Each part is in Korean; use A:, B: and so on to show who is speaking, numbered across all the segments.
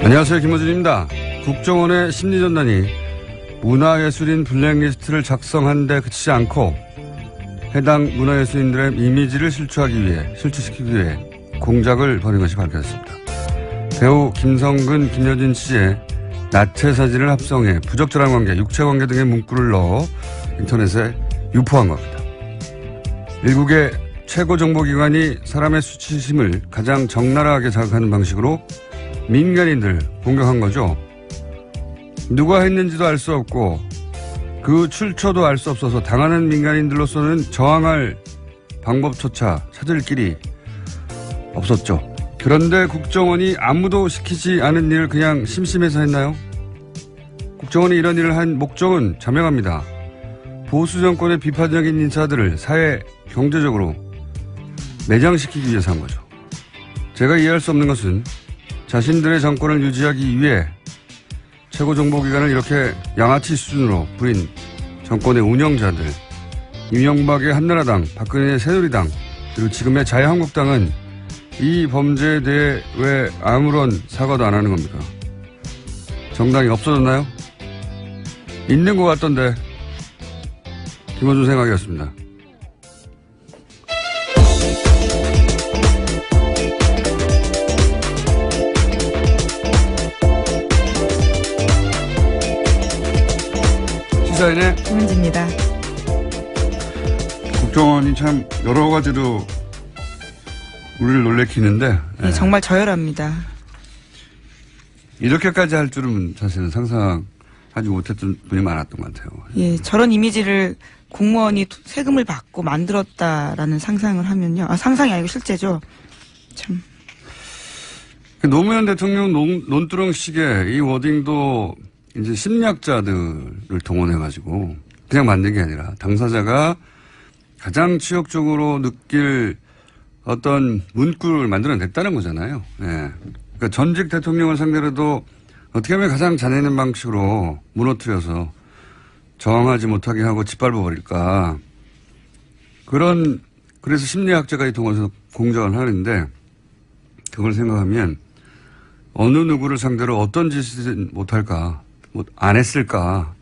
A: 안녕하세요. 김호준입니다. 국정원의 심리전단이 문화예술인 블랙리스트를 작성한 데 그치지 않고 해당 문화예술인들의 이미지를 실추시키기 위해 공작을 벌인 것이 밝혀졌습니다. 배우 김성근, 김여진 씨의 나체 사진을 합성해 부적절한 관계, 육체관계 등의 문구를 넣어 인터넷에 유포한 겁니다. 일국의 최고 정보기관이 사람의 수치심을 가장 적나라하게 자극하는 방식으로 민간인들 공격한 거죠. 누가 했는지도 알 수 없고 그 출처도 알 수 없어서 당하는 민간인들로서는 저항할 방법조차 찾을 길이 없었죠. 그런데 국정원이 아무도 시키지 않은 일을 그냥 심심해서 했나요? 국정원이 이런 일을 한 목적은 자명합니다. 보수 정권의 비판적인 인사들을 사회 경제적으로 매장시키기 위해서 한 거죠. 제가 이해할 수 없는 것은 자신들의 정권을 유지하기 위해 최고정보기관을 이렇게 양아치 수준으로 부린 정권의 운영자들, 이명박의 한나라당, 박근혜의 새누리당, 그리고 지금의 자유한국당은 이 범죄에 대해 왜 아무런 사과도 안 하는 겁니까? 정당이 없어졌나요? 있는 것 같던데. 김호준 생각이었습니다. 시사인의
B: 김은지입니다.
A: 국정원이 참 여러 가지로 우리를 놀래키는데
B: 네, 정말 저열합니다.
A: 이렇게까지 할 줄은 사실은 상상하지 못했던 분이 많았던 것 같아요.
B: 예, 저런 이미지를 공무원이 세금을 받고 만들었다라는 상상을 하면요. 상상이 아니고 실제죠. 참.
A: 노무현 대통령 논두렁식의 이 워딩도 이제 심리학자들을 동원해가지고 그냥 만든 게 아니라 당사자가 가장 치욕적으로 느낄 어떤 문구를 만들어냈다는 거잖아요. 예. 그러니까 전직 대통령을 상대로도 어떻게 하면 가장 자네는 방식으로 무너뜨려서 저항하지 못하게 하고 짓밟아 버릴까. 그래서 심리학자가 이 동원해서 공작을 하는데 그걸 생각하면 어느 누구를 상대로 어떤 짓을 못할까, 안 했을까.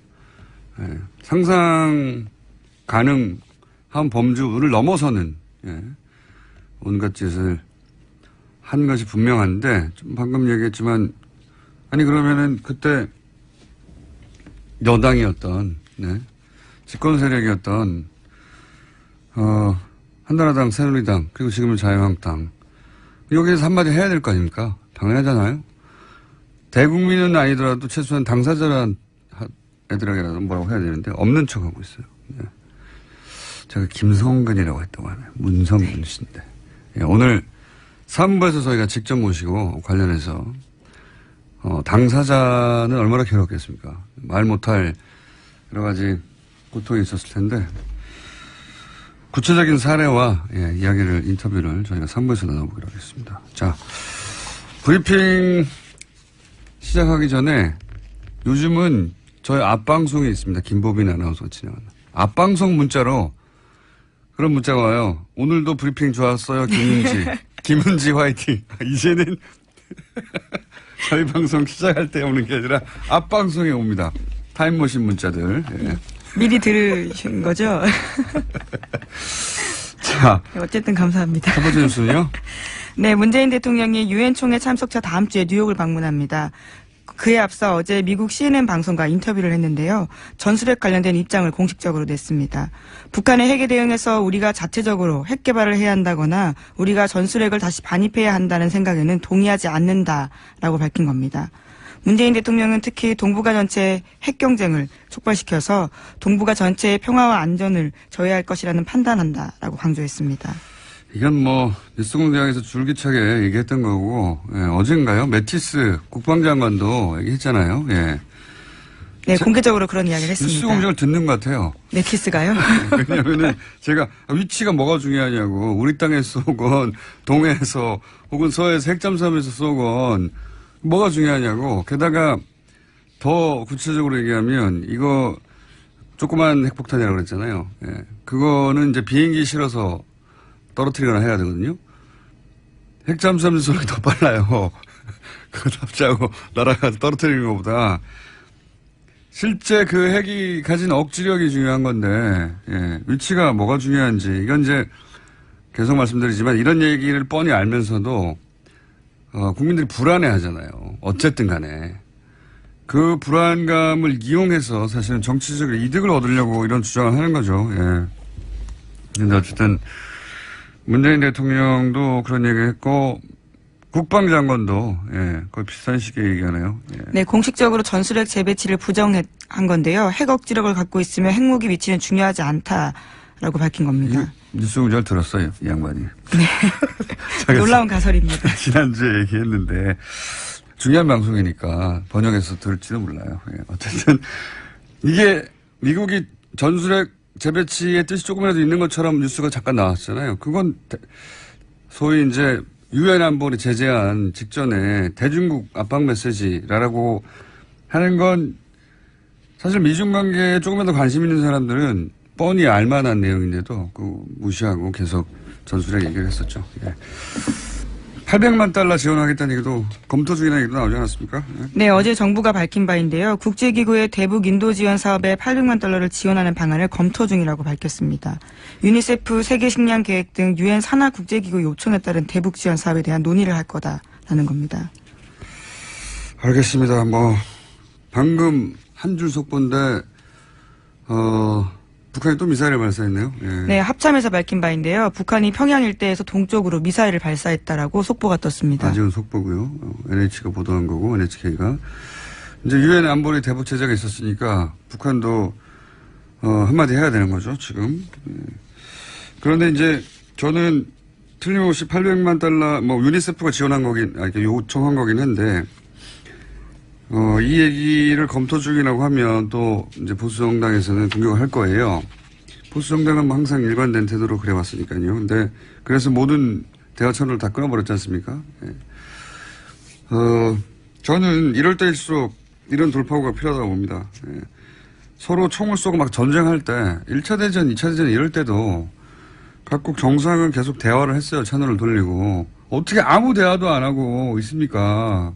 A: 예. 상상 가능한 범주를 넘어서는, 예. 온갖 짓을 한 것이 분명한데, 좀 방금 얘기했지만, 아니, 그러면은 그때 여당이었던, 네. 집권 세력이었던, 한나라당, 새누리당, 그리고 지금은 자유한국당. 여기에서 한마디 해야 될 거 아닙니까? 당연하잖아요. 대국민은 아니더라도 최소한 당사자란 애들에게라도 뭐라고 해야 되는데, 없는 척 하고 있어요. 네. 제가 김성근이라고 했다고 하네요. 문성근 씨인데. 예, 오늘 3부에서 저희가 직접 모시고 관련해서 당사자는 얼마나 괴롭겠습니까? 말 못할 여러 가지 고통이 있었을 텐데 구체적인 사례와 이야기를 인터뷰를 저희가 3부에서 나눠보기로 하겠습니다. 자, 브리핑 시작하기 전에 요즘은 저희 앞방송이 있습니다. 김보빈 아나운서가 진행하는 앞방송 문자로 그런 문자가 와요. 오늘도 브리핑 좋았어요. 김은지 화이팅. 이제는 저희 방송 시작할 때 오는 게 아니라 앞방송에 옵니다. 타임머신 문자들. 예.
B: 미리 들으신 거죠?
A: 자.
B: 어쨌든 감사합니다.
A: 첫 번째 뉴스는요?
B: 네, 문재인 대통령이 유엔 총회 참석차 다음 주에 뉴욕을 방문합니다. 그에 앞서 어제 미국 CNN 방송과 인터뷰를 했는데요. 전술핵 관련된 입장을 공식적으로 냈습니다. 북한의 핵에 대응해서 우리가 자체적으로 핵 개발을 해야 한다거나 우리가 전술핵을 다시 반입해야 한다는 생각에는 동의하지 않는다라고 밝힌 겁니다. 문재인 대통령은 특히 동북아 전체의 핵 경쟁을 촉발시켜서 동북아 전체의 평화와 안전을 저해할 것이라는 판단한다라고 강조했습니다.
A: 이건 뉴스공장에서 줄기차게 얘기했던 거고, 예, 어젠가요? 매티스 국방장관도 얘기했잖아요. 예.
B: 네, 공개적으로 그런 이야기를 했습니다.
A: 뉴스공장을 듣는 것 같아요.
B: 매티스가요?
A: 왜냐면은 제가 위치가 뭐가 중요하냐고, 우리 땅에서 쏘건, 동해에서 혹은 서해에서 핵잠수함에서 쏘건, 뭐가 중요하냐고. 게다가 더 구체적으로 얘기하면 이거 조그만 핵폭탄이라고 그랬잖아요. 예. 그거는 이제 비행기 실어서 떨어뜨리거나 해야 되거든요. 핵잠수함 소리 더 빨라요. 그거 납치하고 날아가서 떨어뜨리는 것보다 실제 그 핵이 가진 억지력이 중요한 건데, 예, 위치가 뭐가 중요한지, 이건 이제 계속 말씀드리지만 이런 얘기를 뻔히 알면서도, 국민들이 불안해 하잖아요. 어쨌든 간에. 그 불안감을 이용해서 사실은 정치적으로 이득을 얻으려고 이런 주장을 하는 거죠. 예. 근데 어쨌든 문재인 대통령도 그런 얘기를 했고, 국방장관도, 예, 거의 비슷한 시기에 얘기하네요. 예.
B: 네, 공식적으로 전술핵 재배치를 부정한 건데요. 핵 억지력을 갖고 있으면 핵무기 위치는 중요하지 않다라고 밝힌 겁니다.
A: 뉴스 잘 들었어요, 이 양반이.
B: 네. 놀라운 가설입니다.
A: 지난주에 얘기했는데, 중요한 방송이니까 번역해서 들을지도 몰라요. 예, 어쨌든, 이게 미국이 전술핵 재배치의 뜻이 조금이라도 있는 것처럼 뉴스가 잠깐 나왔잖아요. 그건 소위 이제 유엔 안보리 제재안 직전에 대중국 압박 메시지라고 하는 건 사실 미중 관계에 조금이라도 관심 있는 사람들은 뻔히 알만한 내용인데도 그 무시하고 계속 전술핵 얘기를 했었죠. 예. 800만 달러 지원하겠다는 얘기도 검토 중이라는 얘기도 나오지 않았습니까? 예.
B: 네, 어제 정부가 밝힌 바인데요. 국제기구의 대북 인도 지원 사업에 800만 달러를 지원하는 방안을 검토 중이라고 밝혔습니다. 유니세프 세계식량계획 등 유엔 산하 국제기구 요청에 따른 대북 지원 사업에 대한 논의를 할 거다라는 겁니다.
A: 알겠습니다. 방금 한 줄 속보인데, 북한이 또 미사일을 발사했네요. 예.
B: 네, 합참에서 밝힌 바인데요. 북한이 평양 일대에서 동쪽으로 미사일을 발사했다라고 속보가 떴습니다.
A: 아직은 속보고요. NH가 보도한 거고, NHK가. 이제 유엔 안보리 대북 제재가 있었으니까 북한도 한마디 해야 되는 거죠, 지금. 예. 그런데 이제 저는 틀림없이 800만 달러, 유니세프가 지원한 요청한 거긴 한데, 이 얘기를 검토 중이라고 하면 또 이제 보수정당에서는 공격을 할 거예요. 보수정당은 항상 일관된 태도로 그래왔으니까요. 근데 그래서 모든 대화 채널을 다 끊어버렸지 않습니까? 예. 저는 이럴 때일수록 이런 돌파구가 필요하다고 봅니다. 예. 서로 총을 쏘고 막 전쟁할 때 1차 대전, 2차 대전 이럴 때도 각국 정상은 계속 대화를 했어요. 채널을 돌리고. 어떻게 아무 대화도 안 하고 있습니까?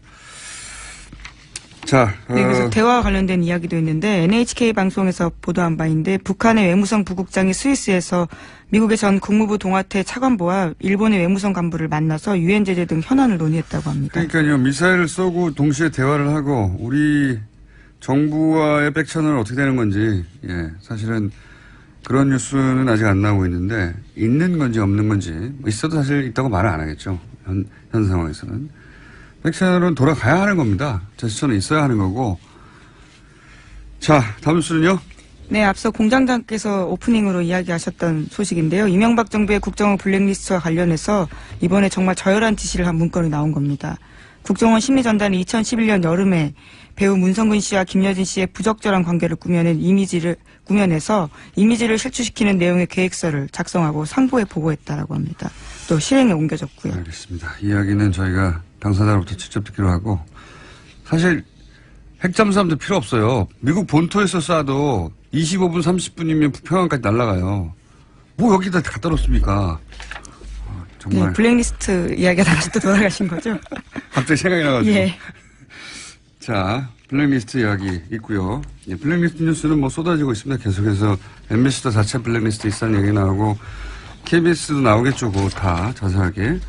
A: 자,
B: 네, 그래서 대화와 관련된 이야기도 있는데 NHK 방송에서 보도한 바인데 북한의 외무성 부국장이 스위스에서 미국의 전 국무부 동아태 차관보와 일본의 외무성 간부를 만나서 유엔 제재 등 현안을 논의했다고 합니다.
A: 그러니까요. 미사일을 쏘고 동시에 대화를 하고 우리 정부와의 백채널은 어떻게 되는 건지, 예, 사실은 그런 뉴스는 아직 안 나오고 있는데 있는 건지 없는 건지 있어도 사실 있다고 말을 안 하겠죠. 현 상황에서는. 백채널은 돌아가야 하는 겁니다. 제스처는 있어야 하는 거고. 자, 다음 뉴스는요?
B: 네, 앞서 공장장께서 오프닝으로 이야기하셨던 소식인데요. 이명박 정부의 국정원 블랙리스트와 관련해서 이번에 정말 저열한 지시를 한 문건이 나온 겁니다. 국정원 심리전단이 2011년 여름에 배우 문성근 씨와 김여진 씨의 부적절한 관계를 꾸며내서 이미지를 실추시키는 내용의 계획서를 작성하고 상부에 보고했다라고 합니다. 또 실행에 옮겨졌고요.
A: 알겠습니다. 이야기는 저희가 당사자로부터 직접 듣기로 하고, 사실 핵잠수함도 필요 없어요. 미국 본토에서 쏴도 25분 30분이면 평양까지 날아가요. 뭐 여기다 갖다 놓습니까? 정말.
B: 네, 블랙리스트 이야기가 다시 또 돌아가신 거죠?
A: 갑자기 생각이 나가지고.
B: 예.
A: 자, 블랙리스트 이야기 있고요. 예, 블랙리스트 뉴스는 쏟아지고 있습니다. 계속해서 MBC도 자체 블랙리스트 있다는 얘기 나오고 KBS도 나오겠죠. 그거 다 자세하게.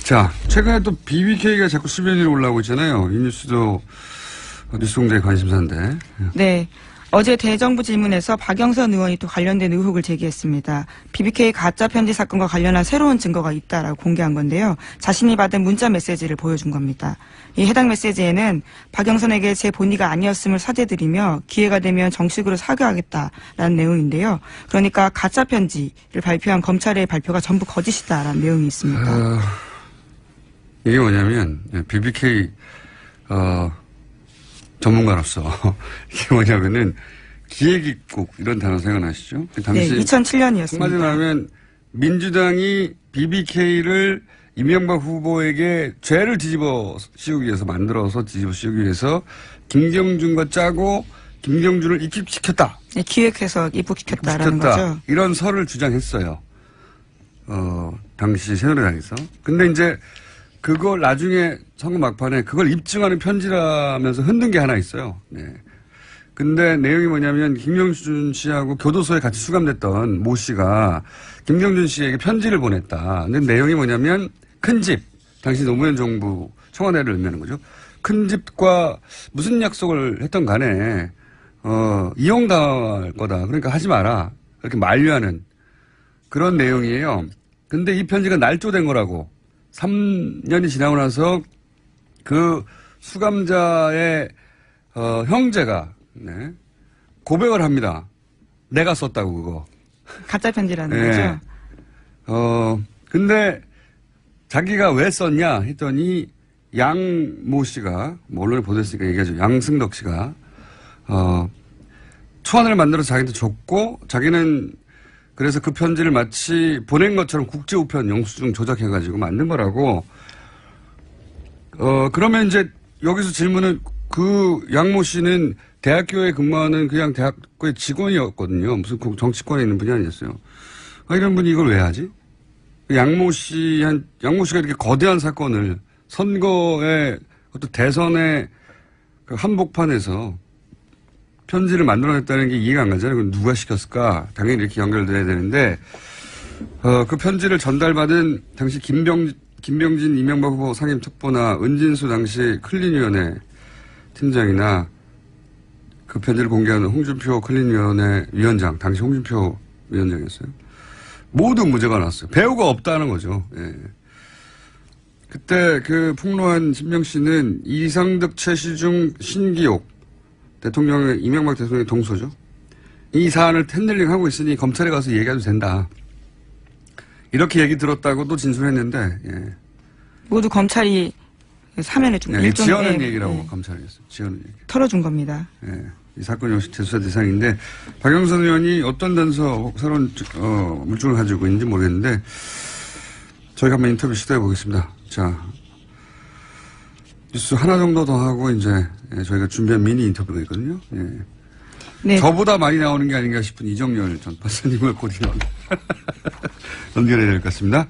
A: 자, 최근에 또 BBK가 자꾸 수면 위로 올라오고 있잖아요. 이 뉴스도 뉴스공장의 관심사인데.
B: 네. 어제 대정부 질문에서 박영선 의원이 또 관련된 의혹을 제기했습니다. BBK 가짜 편지 사건과 관련한 새로운 증거가 있다라고 공개한 건데요. 자신이 받은 문자 메시지를 보여준 겁니다. 이 해당 메시지에는 박영선에게 제 본의가 아니었음을 사죄드리며 기회가 되면 정식으로 사과하겠다라는 내용인데요. 그러니까 가짜 편지를 발표한 검찰의 발표가 전부 거짓이다라는 내용이 있습니다.
A: 이게 뭐냐면 BBK 전문가로서 이게 뭐냐면은 기획입국 이런 단어 생각나시죠? 당시
B: 네, 2007년이었습니다.
A: 한마디로 하면 민주당이 BBK를 이명박 후보에게 죄를 뒤집어 씌우기 위해서 만들어서 뒤집어 씌우기 위해서 김경준과 짜고 김경준을 입국시켰다.
B: 네, 기획해서 입국시켰다라는 거죠.
A: 이런 설을 주장했어요. 당시 새누리당에서. 근데 이제 그걸 나중에 선거 막판에 그걸 입증하는 편지라면서 흔든 게 하나 있어요. 네. 근데 내용이 뭐냐면 김경준 씨하고 교도소에 같이 수감됐던 모 씨가 김경준 씨에게 편지를 보냈다. 근데 내용이 뭐냐면 큰 집, 당시 노무현 정부 청와대를 의미하는 거죠. 큰 집과 무슨 약속을 했던 간에 이용당할 거다. 그러니까 하지 마라. 이렇게 만류하는 그런 내용이에요. 근데 이 편지가 날조된 거라고. 3년이 지나고 나서 그 수감자의 형제가 네, 고백을 합니다. 내가 썼다고 그거.
B: 가짜 편지라는
A: 네.
B: 거죠.
A: 근데 자기가 왜 썼냐 했더니 양모 씨가 뭐 언론에 보도했으니까 얘기하죠. 양승덕 씨가 초안을 만들어서 자기한테 줬고 자기는 그래서 그 편지를 마치 보낸 것처럼 국제우편 영수증 조작해가지고 만든 거라고. 그러면 이제 여기서 질문은 그 양모 씨는 대학교에 근무하는 그냥 대학교의 직원이었거든요. 무슨 정치권에 있는 분이 아니었어요. 이런 분이 이걸 왜 하지? 양모 씨가 이렇게 거대한 사건을 선거에 어떤 대선의 그 한복판에서 편지를 만들어냈다는 게 이해가 안 가잖아요. 그럼 누가 시켰을까? 당연히 이렇게 연결돼야 되는데, 그 편지를 전달받은 당시 김병진 이명박 후보 상임특보나 은진수 당시 클린위원회 팀장이나 그 편지를 공개하는 홍준표 클린위원회 위원장, 당시 홍준표 위원장이었어요. 모두 무죄가 났어요. 배우가 없다는 거죠. 예. 그때 그 폭로한 신명 씨는 이상득, 최시중, 신기옥 대통령의 이명박 대통령의 동서죠. 이 사안을 핸들링하고 있으니 검찰에 가서 얘기해도 된다. 이렇게 얘기 들었다고도 진술했는데 예.
B: 모두 검찰이 사면해 준
A: 예, 지어낸 얘기라고 검찰이 했어요. 지어낸 얘기.
B: 털어준 겁니다.
A: 예. 이 사건이 역시 재수사 대상인데 박영선 의원이 어떤 단서 새로운 물증을 가지고 있는지 모르겠는데 저희가 한번 인터뷰 시도해 보겠습니다. 자, 뉴스 하나 정도 더 하고 이제 저희가 준비한 미니 인터뷰가 있거든요. 예.
B: 네.
A: 저보다 많이 나오는 게 아닌가 싶은 이정열 전 판사님을 곧 연결해야 될 것 같습니다.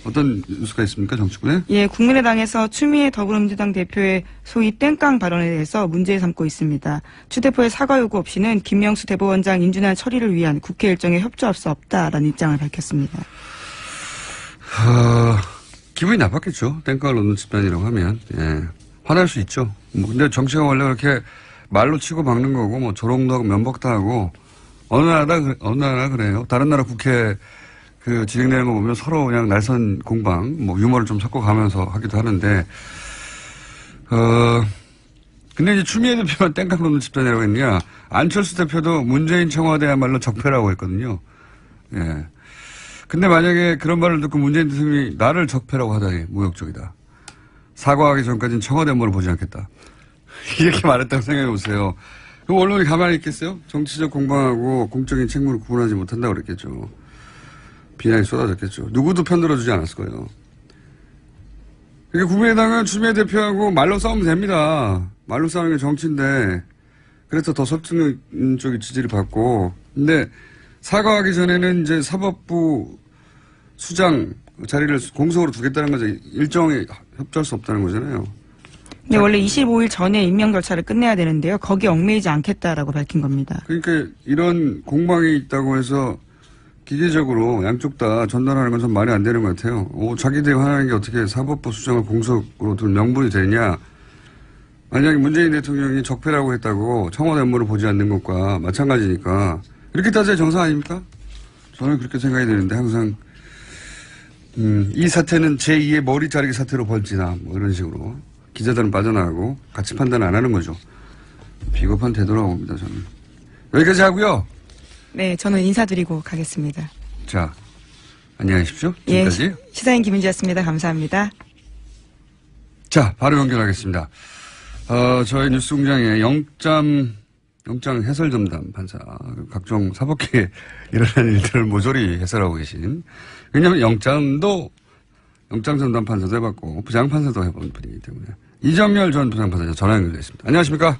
A: 어떤 뉴스가 있습니까, 정치권에?
B: 예, 국민의당에서 추미애 더불어민주당 대표의 소위 땡깡 발언에 대해서 문제 삼고 있습니다. 추 대표의 사과 요구 없이는 김명수 대법원장 인준안 처리를 위한 국회 일정에 협조할 수 없다라는 입장을 밝혔습니다.
A: 기분이 나빴겠죠. 땡깡을 놓는 집단이라고 하면. 예. 화날 수 있죠. 근데 정치가 원래 그렇게 말로 치고 박는 거고, 뭐 조롱도 하고 면박도 하고, 어느 나라 그래요. 다른 나라 국회 진행되는 거 보면 서로 그냥 날선 공방, 뭐 유머를 좀 섞어가면서 하기도 하는데, 근데 이제 추미애 대표만 땡깡 놓는 집단이라고 했느냐. 안철수 대표도 문재인 청와대야말로 적폐라고 했거든요. 예. 근데 만약에 그런 말을 듣고 문재인 대통령이 나를 적폐라고 하다니 모욕적이다. 사과하기 전까지는 청와대 업무를 보지 않겠다. 이렇게 말했다고 생각해 보세요. 그럼 언론이 가만히 있겠어요? 정치적 공방하고 공적인 책무를 구분하지 못한다고 그랬겠죠. 비난이 쏟아졌겠죠. 누구도 편들어주지 않았을 거예요. 그러니까 국민의당은 추미애 대표하고 말로 싸우면 됩니다. 말로 싸우는 게 정치인데 그래서 더 설득력 쪽의 지지를 받고 근데 사과하기 전에는 이제 사법부 수장 자리를 공석으로 두겠다는 거죠. 일정에 협조할 수 없다는 거잖아요.
B: 네, 원래 25일 전에 임명 절차를 끝내야 되는데요. 거기에 얽매이지 않겠다라고 밝힌 겁니다.
A: 그러니까 이런 공방이 있다고 해서 기계적으로 양쪽 다 전달하는 건 좀 말이 안 되는 것 같아요. 자기들이 하는 게 어떻게 사법부 수장을 공석으로 둘 명분이 되냐. 만약에 문재인 대통령이 적폐라고 했다고 청와대 업무를 보지 않는 것과 마찬가지니까 이렇게 따져야 정상 아닙니까? 저는 그렇게 생각이 되는데 항상 이 사태는 제2의 머리 자르기 사태로 벌지나 뭐 이런 식으로 기자들은 빠져나가고 같이 판단 안 하는 거죠. 비겁한 태도라고 봅니다. 저는. 여기까지 하고요.
B: 네, 저는 인사드리고 가겠습니다.
A: 자, 안녕히 계십시오. 지금까지.
B: 예, 시사인 김은지였습니다. 감사합니다.
A: 자, 바로 연결하겠습니다. 저희 뉴스공장에 영장 해설 전담 판사, 각종 사법계에 일어나는 일들을 모조리 해설하고 계신. 왜냐하면 영장 전담 판사도 해봤고 부장판사도 해본 분이기 때문에 이정열 전 부장판사 전화 연결되어 있습니다. 안녕하십니까?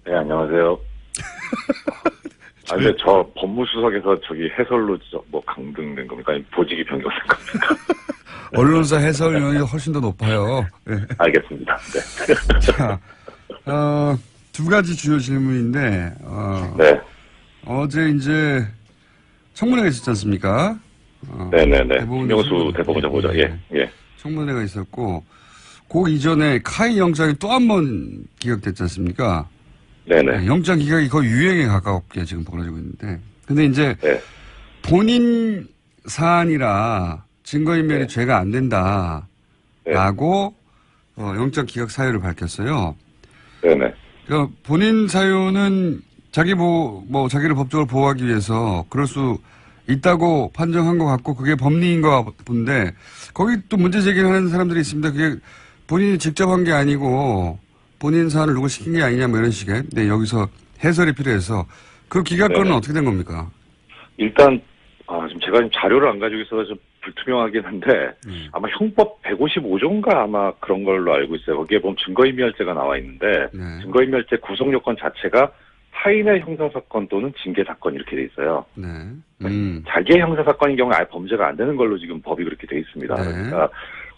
C: 네, 안녕하세요. 근데 저 법무수석에서 저기 해설로 뭐 강등된 겁니까? 아니면 보직이 변경된 겁니까?
A: 언론사 해설위원이 훨씬 더 높아요. 네.
C: 알겠습니다. 네.
A: 자, 두 가지 주요 질문인데,
C: 네.
A: 어제 이제 청문회가 있었지 않습니까?
C: 네네네.
A: 대법원
C: 김명수 대법원 보자. 예, 예.
A: 청문회가 있었고, 그 이전에 카이 영장이 또 한 번 기각됐지 않습니까?
C: 네네.
A: 영장 기각이 거의 유행에 가깝게 지금 벌어지고 있는데, 근데 이제
C: 네.
A: 본인 사안이라 증거인멸이
C: 네.
A: 죄가 안 된다라고
C: 네.
A: 영장 기각 사유를 밝혔어요.
C: 네네.
A: 그러니까 본인 사유는 자기를 법적으로 보호하기 위해서 그럴 수 있다고 판정한 것 같고 그게 법리인 것 같은데 거기 또 문제 제기를 하는 사람들이 있습니다. 그게 본인이 직접 한 게 아니고 본인 사안을 누구 시킨 게 아니냐 뭐 이런 식의. 네, 여기서 해설이 필요해서 그 기각권은
C: 네네.
A: 어떻게 된 겁니까?
C: 일단, 지금 제가 지금 자료를 안 가지고 있어서 좀 불투명하긴 한데, 아마 형법 155조인가 아마 그런 걸로 알고 있어요. 거기에 보면 증거인멸죄가 나와 있는데,
A: 네.
C: 증거인멸죄 구성요건 자체가 타인의 형사사건 또는 징계사건 이렇게 돼 있어요.
A: 네.
C: 자기의 형사사건인 경우에 아예 범죄가 안 되는 걸로 지금 법이 그렇게 돼 있습니다.
A: 네.
C: 그러니까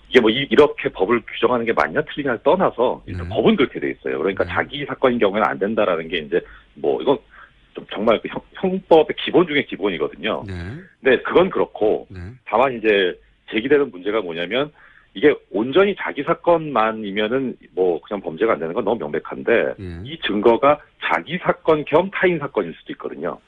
C: 이게 뭐 이렇게 법을 규정하는 게 맞냐 틀리냐를 떠나서 일단
A: 네.
C: 법은 그렇게 돼 있어요. 그러니까
A: 네.
C: 자기 사건인 경우에는 안 된다라는 게 이제 뭐 이건 좀 정말 그 형법의 기본 중에 기본이거든요.
A: 네.
C: 근데 그건 그렇고
A: 네.
C: 다만 이제 제기되는 문제가 뭐냐면 이게 온전히 자기 사건만이면은 뭐 그냥 범죄가 안 되는 건 너무 명백한데
A: 예.
C: 이 증거가 자기 사건 겸 타인 사건일 수도 있거든요.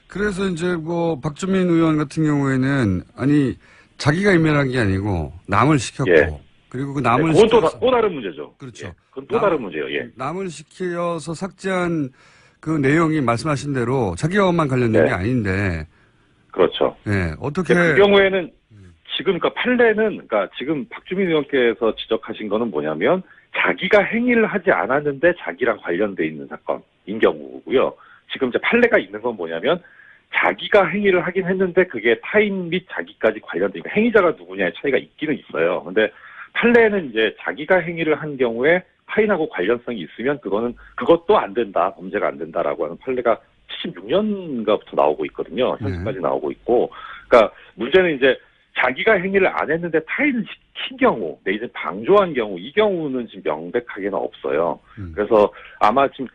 A: 그래서 이제 뭐 박주민 의원 같은 경우에는 아니 자기가 인멸한 게 아니고 남을 시켰고
C: 예.
A: 그리고 그 남을
C: 그건
A: 시켜서
C: 또 다른 문제죠.
A: 그렇죠.
C: 예. 그건 또 다른 문제예요. 예.
A: 남을 시켜서 삭제한 그 내용이 말씀하신 대로 자기와만 관련된
C: 네.
A: 게 아닌데
C: 그렇죠.
A: 예. 어떻게
C: 그 경우에는 지금 그러니까 판례는 그러니까 지금 박주민 의원께서 지적하신 거는 뭐냐면 자기가 행위를 하지 않았는데 자기랑 관련돼 있는 사건인 경우고요. 지금 이제 판례가 있는 건 뭐냐면 자기가 행위를 하긴 했는데 그게 타인 및 자기까지 관련되니까 행위자가 누구냐의 차이가 있기는 있어요. 근데 판례는 이제 자기가 행위를 한 경우에 타인하고 관련성이 있으면 그것도 안 된다, 범죄가 안 된다라고 하는 판례가 76년가부터 나오고 있거든요. 현재까지 나오고 있고, 그러니까 문제는 이제 자기가 행위를 안 했는데 타인을 시킨 경우, 내지는 방조한 경우, 이 경우는 지금 명백하게는 없어요. 그래서 아마 지금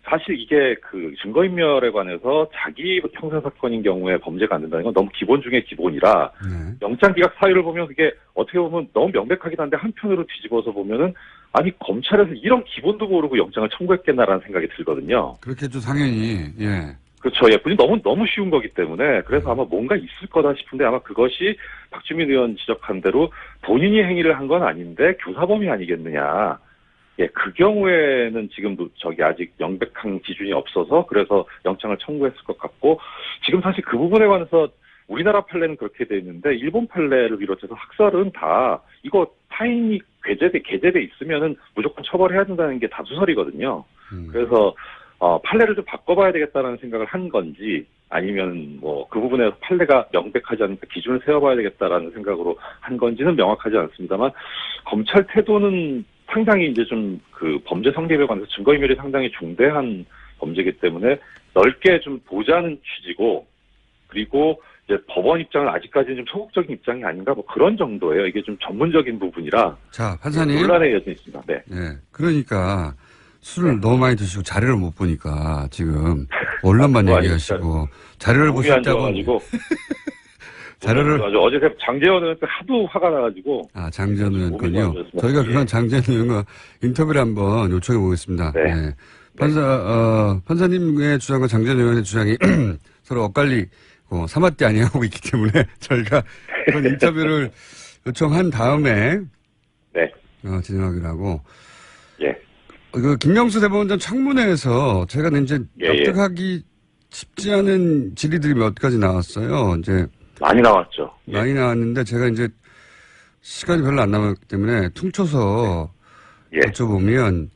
C: 사실 이게 그 증거인멸에 관해서 자기 형사사건인 경우에 범죄가 안 된다는 건 너무 기본 중에 기본이라
A: 네.
C: 영장기각 사유를 보면 그게 어떻게 보면 너무 명백하긴 한데 한편으로 뒤집어서 보면은 아니 검찰에서 이런 기본도 모르고 영장을 청구했겠나라는 생각이 들거든요.
A: 그렇겠죠 당연히 예.
C: 그렇죠. 예, 너무 쉬운 거기 때문에 그래서 아마 뭔가 있을 거다 싶은데 아마 그것이 박주민 의원 지적한 대로 본인이 행위를 한 건 아닌데 교사범이 아니겠느냐. 예, 그 경우에는 지금도 아직 명백한 기준이 없어서 그래서 영장을 청구했을 것 같고 지금 사실 그 부분에 관해서 우리나라 판례는 그렇게 돼 있는데 일본 판례를 비롯해서 학설은 다 이거 타인이 게재돼 있으면은 무조건 처벌해야 된다는 게 다 수설이거든요. 그래서 판례를 좀 바꿔봐야 되겠다는 생각을 한 건지 아니면 뭐 그 부분에서 판례가 명백하지 않으니까 기준을 세워봐야 되겠다라는 생각으로 한 건지는 명확하지 않습니다만 검찰 태도는 상당히 이제 좀 그 범죄 성립에 관해서 증거인멸이 상당히 중대한 범죄이기 때문에 넓게 좀 보자는 취지고 그리고 이제 법원 입장은 아직까지는 좀 소극적인 입장이 아닌가 뭐 그런 정도예요. 이게 좀 전문적인 부분이라.
A: 자 판사님.
C: 논란의 여전히 있습니다. 네.
A: 예. 그러니까 술을 너무 많이 드시고 자료를 못 보니까 지금 언론만 얘기하시고 자료를 보실 때하고 자료를
C: 어제 장재원 의원 하도 화가 나가지고
A: 장재원 의원군요. 저희가 그건 장재원 의원과 인터뷰를 한번 요청해 보겠습니다.
C: 네.
A: 네. 판사님의 주장과 장재원 의원의 주장이 서로 엇갈리고 사마띠 아니하고 있기 때문에 저희가 그런 인터뷰를 요청한 다음에
C: 네.
A: 진행하기로 하고
C: 예.
A: 그 김명수 대법원장 청문회에서 제가 이제 납득하기 쉽지 않은 질의들이 몇 가지 나왔어요. 이제
C: 많이 나왔죠.
A: 많이 나왔는데 제가 이제 시간이 별로 안 남았기 때문에 퉁쳐서 여쭤보면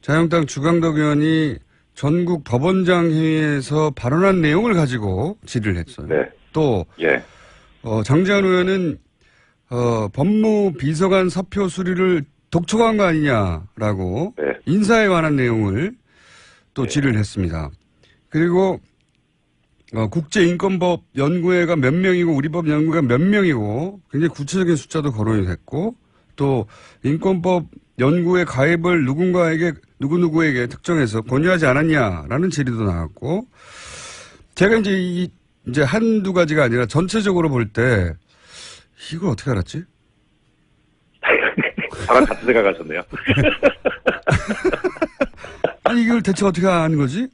A: 자유한국당 주강덕 의원이 전국 법원장 회의에서 발언한 내용을 가지고 질의를 했어요.
C: 네.
A: 또 장재원 의원은 법무비서관 사표 수리를 독촉한 거 아니냐라고 인사에 관한 내용을 또 질의를 했습니다. 그리고 국제인권법 연구회가 몇 명이고 우리 법 연구회가 몇 명이고 굉장히 구체적인 숫자도 거론이 됐고 또 인권법 연구회 가입을 누구누구에게 특정해서 권유하지 않았냐라는 질의도 나왔고 제가 이제 한두 가지가 아니라 전체적으로 볼 때 이걸 어떻게 알았지?
C: 저랑 같은 생각하셨네요.
A: 아니 이걸 대체 어떻게 아는 거지?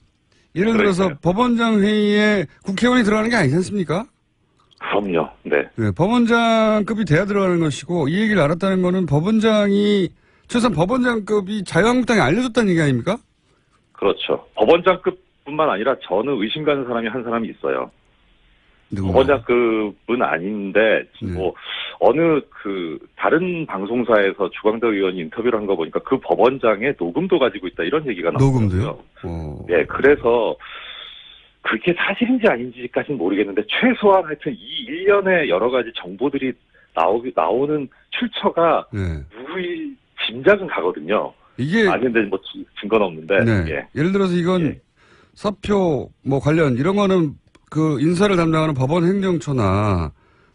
A: 예를 들어서
C: 그러니까요.
A: 법원장 회의에 국회의원이 들어가는 게 아니지 않습니까?
C: 그럼요. 네.
A: 네, 법원장급이 돼야 들어가는 것이고 이 얘기를 알았다는 거는 법원장이 최소한 법원장급이 자유한국당에 알려줬다는 얘기 아닙니까?
C: 그렇죠. 법원장급뿐만 아니라 저는 의심 가는 사람이 한 사람이 있어요.
A: 누군가?
C: 법원장급은 아닌데 뭐 어느 다른 방송사에서 주광덕 의원이 인터뷰를 한 거 보니까 그 법원장의 녹음도 가지고 있다 이런 얘기가 나왔어요.
A: 녹음도요?
C: 예, 그래서 그게 사실인지 아닌지까지는 모르겠는데 최소한 하여튼 이 일련의 여러 가지 정보들이 나오는 출처가
A: 네.
C: 누구의 짐작은 가거든요.
A: 이게
C: 아닌데 뭐 증거는 없는데.
A: 네.
C: 예.
A: 예를 들어서 이건
C: 예.
A: 사표 뭐 관련 이런 거는 그 인사를 담당하는 법원 행정처나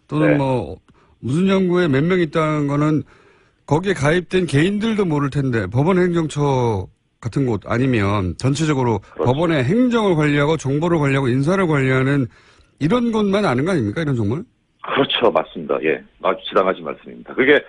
A: 또는
C: 네.
A: 뭐 무슨 연구에 몇 명 있다는 거는 거기에 가입된 개인들도 모를 텐데 법원 행정처 같은 곳 아니면 전체적으로
C: 그렇죠.
A: 법원의 행정을 관리하고 정보를 관리하고 인사를 관리하는 이런 곳만 아는 거 아닙니까? 이런 정보를?
C: 그렇죠. 맞습니다. 예. 아주 지당하신 말씀입니다. 그게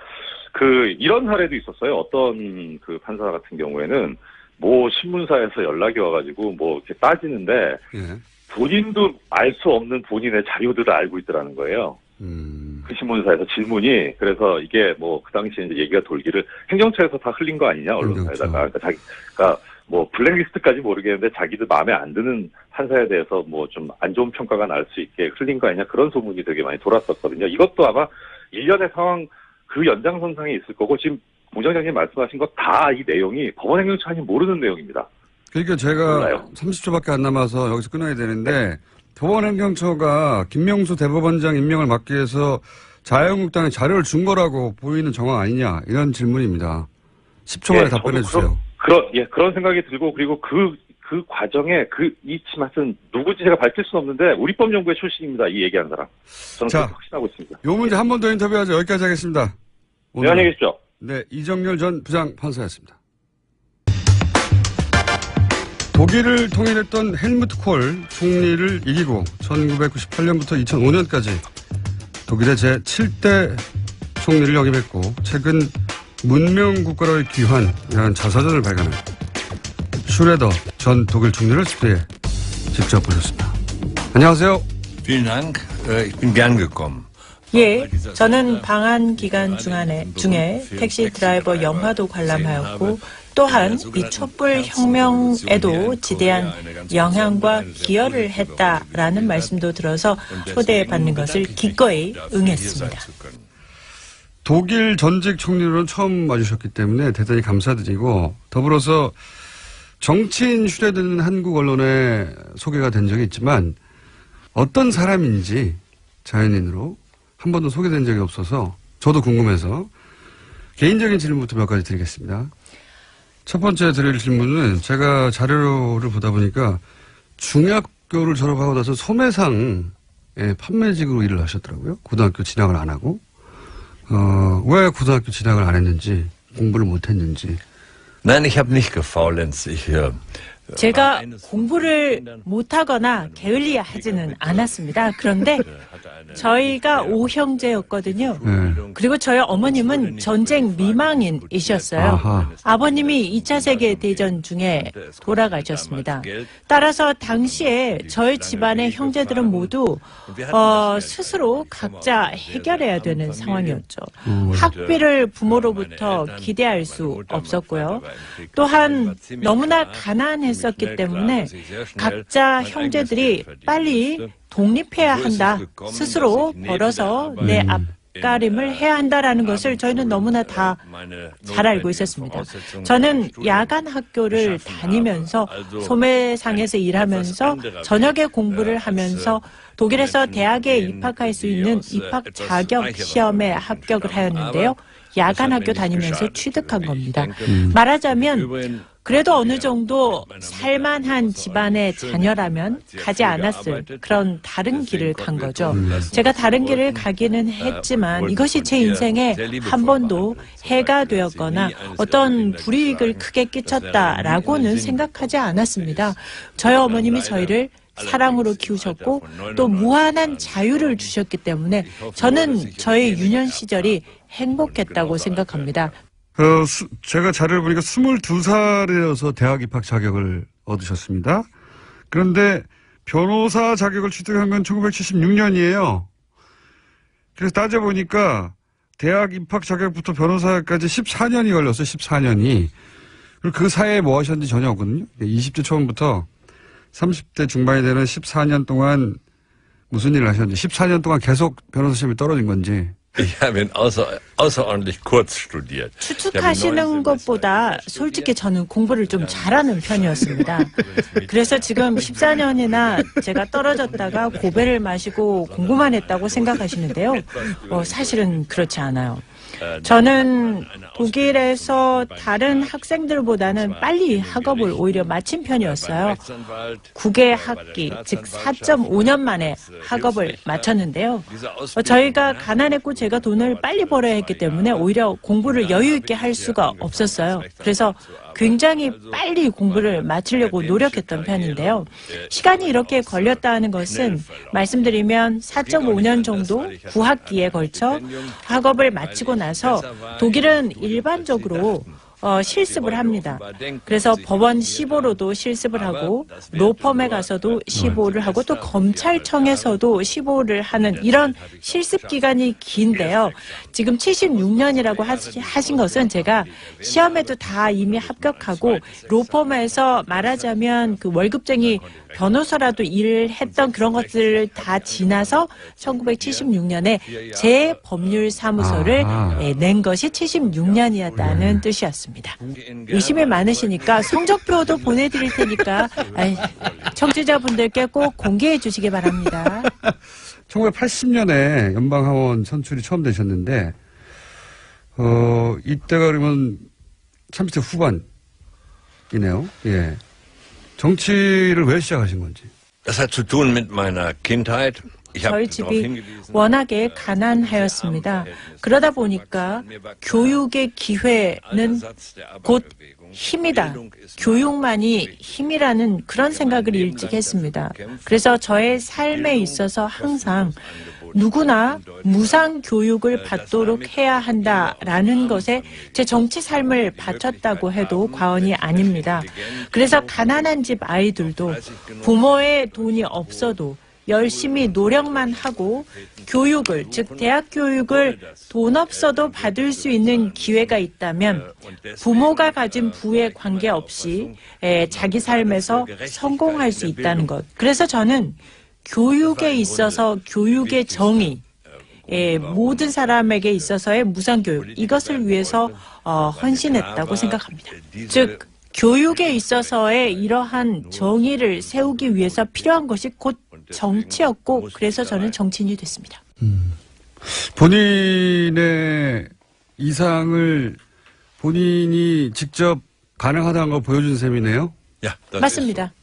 C: 이런 사례도 있었어요. 어떤 판사 같은 경우에는 뭐 신문사에서 연락이 와가지고 뭐 이렇게 따지는데
A: 예.
C: 본인도 알 수 없는 본인의 자료들을 알고 있더라는 거예요. 그 신문사에서 질문이 그래서 이게 뭐 그 당시에 이제 얘기가 돌기를 행정처에서 다 흘린 거 아니냐 언론사에다가 그러니까 자기가 뭐 블랙리스트까지 모르겠는데 자기들 마음에 안 드는 판사에 대해서 뭐 좀 안 좋은 평가가 날 수 있게 흘린 거 아니냐 그런 소문이 되게 많이 돌았었거든요. 이것도 아마 일련의 상황 그 연장선상에 있을 거고 지금 공장장님 말씀하신 거 다 이 내용이 법원 행정처는 모르는 내용입니다.
A: 그러니까 제가
C: 몰라요.
A: 30초밖에 안 남아서 여기서 끊어야 되는데 법원 행정처가 김명수 대법원장 임명을 막기 위해서 자유한국당에 자료를 준 거라고 보이는 정황 아니냐 이런 질문입니다. 10초 만에 답변해 주세요.
C: 그런 생각이 들고 그리고 그 과정에 이 하여튼 누구지 제가 밝힐 수는 없는데 우리법연구회 출신입니다. 이 얘기한 사람. 저는
A: 자,
C: 그렇게 확신하고 있습니다.
A: 요 문제 한 번 더 인터뷰하죠. 여기까지 하겠습니다.
C: 네, 안녕히 계십시오.
A: 네, 이정열 전 부장판사였습니다. 독일을 통일했던 헬무트 콜 총리를 이기고 1998년부터 2005년까지 독일의 제7대 총리를 역임했고 최근 문명국가로의 귀환이라는 자서전을 발간한 슈레더 전 독일 총리를 스튜디오에 직접 보셨습니다. 안녕하세요.
D: Vielen Dank. Ich bin gern gekommen.
E: 예, 저는 방한 기간 중에 택시 드라이버 영화도 관람하였고 또한 이 촛불 혁명에도 지대한 영향과 기여를 했다라는 말씀도 들어서 초대받는 것을 기꺼이 응했습니다.
A: 독일 전직 총리로는 처음 와주셨기 때문에 대단히 감사드리고 더불어서 정치인 슈레드는 한국 언론에 소개가 된 적이 있지만 어떤 사람인지 자연인으로 한 번도 소개된 적이 없어서 저도 궁금해서 개인적인 질문부터 몇 가지 드리겠습니다. 첫 번째 드릴 질문은 제가 자료를 보다 보니까 중학교를 졸업하고 나서 소매상의 판매직으로 일을 하셨더라고요. 고등학교 진학을 안 하고. 왜 고등학교 진학을 안 했는지, 공부를 못 했는지.
D: Nein, ich habe nicht gefaulenzt.
E: 제가 공부를 못하거나 게을리하지는 않았습니다. 그런데 저희가 5형제였거든요. 그리고 저희 어머님은 전쟁 미망인이셨어요.
A: 아하.
E: 아버님이 2차 세계대전 중에 돌아가셨습니다. 따라서 당시에 저희 집안의 형제들은 모두 스스로 각자 해결해야 되는 상황이었죠. 학비를 부모로부터 기대할 수 없었고요. 또한 너무나 가난했었기 때문에 각자 형제들이 빨리 독립해야 한다. 스스로 벌어서 내 앞가림을 해야 한다라는 것을 저희는 너무나 다 잘 알고 있었습니다. 저는 야간 학교를 다니면서 소매상에서 일하면서 저녁에 공부를 하면서 독일에서 대학에 입학할 수 있는 입학 자격 시험에 합격을 하였는데요. 야간 학교 다니면서 취득한 겁니다. 말하자면 그래도 어느 정도 살만한 집안의 자녀라면 가지 않았을 그런 다른 길을 간 거죠. 제가 다른 길을 가기는 했지만 이것이 제 인생에 한 번도 해가 되었거나 어떤 불이익을 크게 끼쳤다라고는 생각하지 않았습니다. 저희 어머님이 저희를 사랑으로 키우셨고 또 무한한 자유를 주셨기 때문에 저는 저의 유년 시절이 행복했다고 생각합니다.
A: 제가 자료를 보니까 22살이어서 대학 입학 자격을 얻으셨습니다. 그런데 변호사 자격을 취득한 건 1976년이에요. 그래서 따져보니까 대학 입학 자격부터 변호사까지 14년이 걸렸어요. 14년이. 그리고 그 사이에 뭐 하셨는지 전혀 없거든요. 20대 초반부터 30대 중반이 되는 14년 동안 무슨 일을 하셨는지, 14년 동안 계속 변호사 시험에 떨어진 건지.
D: Ich habe ihn außerordentlich kurz studiert.
E: 추측하시는 것보다 솔직히 저는 공부를 좀 잘하는 편이었습니다. 그래서 지금 14년이나 제가 떨어졌다가 고배를 마시고 공부만 했다고 생각하시는데요. 사실은 그렇지 않아요. 저는 독일에서 다른 학생들보다는 빨리 학업을 오히려 마친 편이었어요. 9개 학기, 즉 4.5년 만에 학업을 마쳤는데요. 저희가 가난했고 제가 돈을 빨리 벌어야 했기 때문에 오히려 공부를 여유 있게 할 수가 없었어요. 그래서 굉장히 빨리 공부를 마치려고 노력했던 편인데요. 시간이 이렇게 걸렸다는 것은 말씀드리면 4.5년 정도 9학기에 걸쳐 학업을 마치고 나서 독일은 일반적으로 실습을 합니다. 그래서 법원 시보로도 실습을 하고 로펌에 가서도 시보를 하고 또 검찰청에서도 시보를 하는 이런 실습 기간이 긴데요. 지금 76년이라고 하신 것은 제가 시험에도 다 이미 합격하고 로펌에서 말하자면 그 월급쟁이 변호사라도 일을 했던 그런 것들을 다 지나서 1976년에 제 법률 사무소를 낸 것이 76년이었다는 뜻이었습니다. 의심이 많으시니까 성적표도 보내드릴 테니까 청취자분들께 꼭 공개해 주시기 바랍니다.
A: 1980년에 연방하원 선출이 처음 되셨는데 이때가 그러면 30대 후반이네요. 예. 정치를 왜 시작하신 건지.
D: Das hat zu tun mit meiner Kindheit.
E: 저희 집이 워낙에 가난하였습니다. 그러다 보니까 교육의 기회는 곧 힘이다. 교육만이 힘이라는 그런 생각을 일찍 했습니다. 그래서 저의 삶에 있어서 항상 누구나 무상 교육을 받도록 해야 한다라는 것에 제 정치 삶을 바쳤다고 해도 과언이 아닙니다. 그래서 가난한 집 아이들도 부모의 돈이 없어도 열심히 노력만 하고 교육을, 즉 대학 교육을 돈 없어도 받을 수 있는 기회가 있다면 부모가 가진 부에 관계없이 자기 삶에서 성공할 수 있다는 것. 그래서 저는 교육에 있어서 교육의 정의, 모든 사람에게 있어서의 무상교육, 이것을 위해서 헌신했다고 생각합니다. 즉 교육에 있어서의 이러한 정의를 세우기 위해서 필요한 것이 곧 정치였고 그래서 저는 정치인이 됐습니다.
A: 본인의 이상을 본인이 직접 가능하다는 걸 보여준 셈이네요?
E: 맞습니다.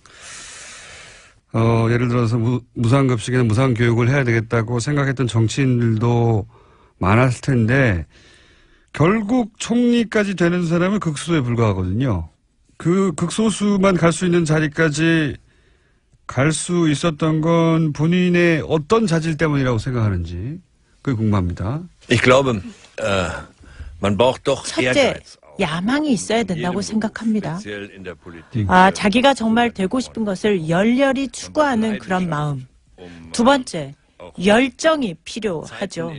A: 예를 들어서 무상급식이나 무상교육을 해야 되겠다고 생각했던 정치인들도 많았을 텐데 결국 총리까지 되는 사람은 극소수에 불과하거든요. 그 극소수만 갈 수 있는 자리까지 갈 수 있었던 건 본인의 어떤 자질 때문이라고 생각하는지 그게 궁금합니다.
D: Ich glaube, man braucht doch
E: 첫째,
D: Ehrgeiz.
E: 야망이 있어야 된다고 생각합니다. 자기가 정말 되고 싶은 것을 열렬히 추구하는 그런 마음. 두 번째, 열정이 필요하죠.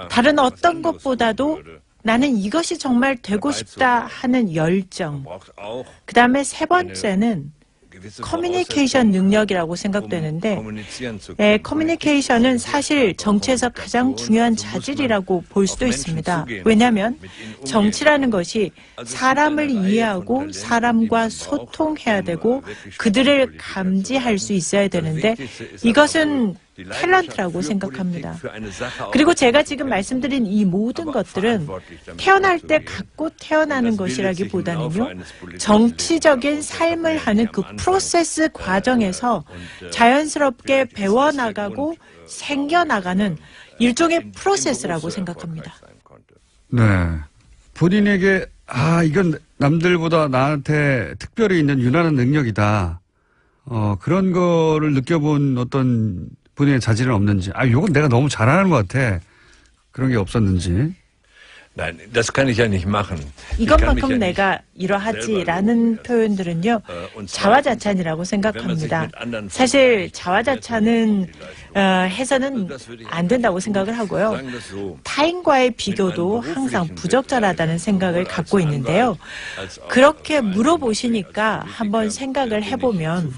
E: 다른 어떤 것보다도 나는 이것이 정말 되고 싶다 하는 열정. 그 다음에 세 번째는 커뮤니케이션 능력이라고 생각되는데 커뮤니케이션은 사실 정치에서 가장 중요한 자질이라고 볼 수도 있습니다. 왜냐하면 정치라는 것이 사람을 이해하고 사람과 소통해야 되고 그들을 감지할 수 있어야 되는데 이것은 탤런트라고 생각합니다. 그리고 제가 지금 말씀드린 이 모든 것들은 태어날 때 갖고 태어나는 것이라기보다는요, 정치적인 삶을 하는 그 프로세스 과정에서 자연스럽게 배워나가고 생겨나가는 일종의 프로세스라고 생각합니다.
A: 네. 본인에게, 이건 남들보다 나한테 특별히 있는 유난한 능력이다. 그런 거를 느껴본 어떤 본인의 자질은 없는지, 요건 내가 너무 잘하는 것 같아. 그런 게 없었는지.
D: Nein, das kann ich ja nicht machen.
E: 이것만큼 내가 이러하지라는 표현들은요, 자화자찬이라고 생각합니다. 사실 자화자찬은 해서는 안 된다고 생각을 하고요. 타인과의 비교도 항상 부적절하다는 생각을 갖고 있는데요. 그렇게 물어보시니까 한번 생각을 해보면,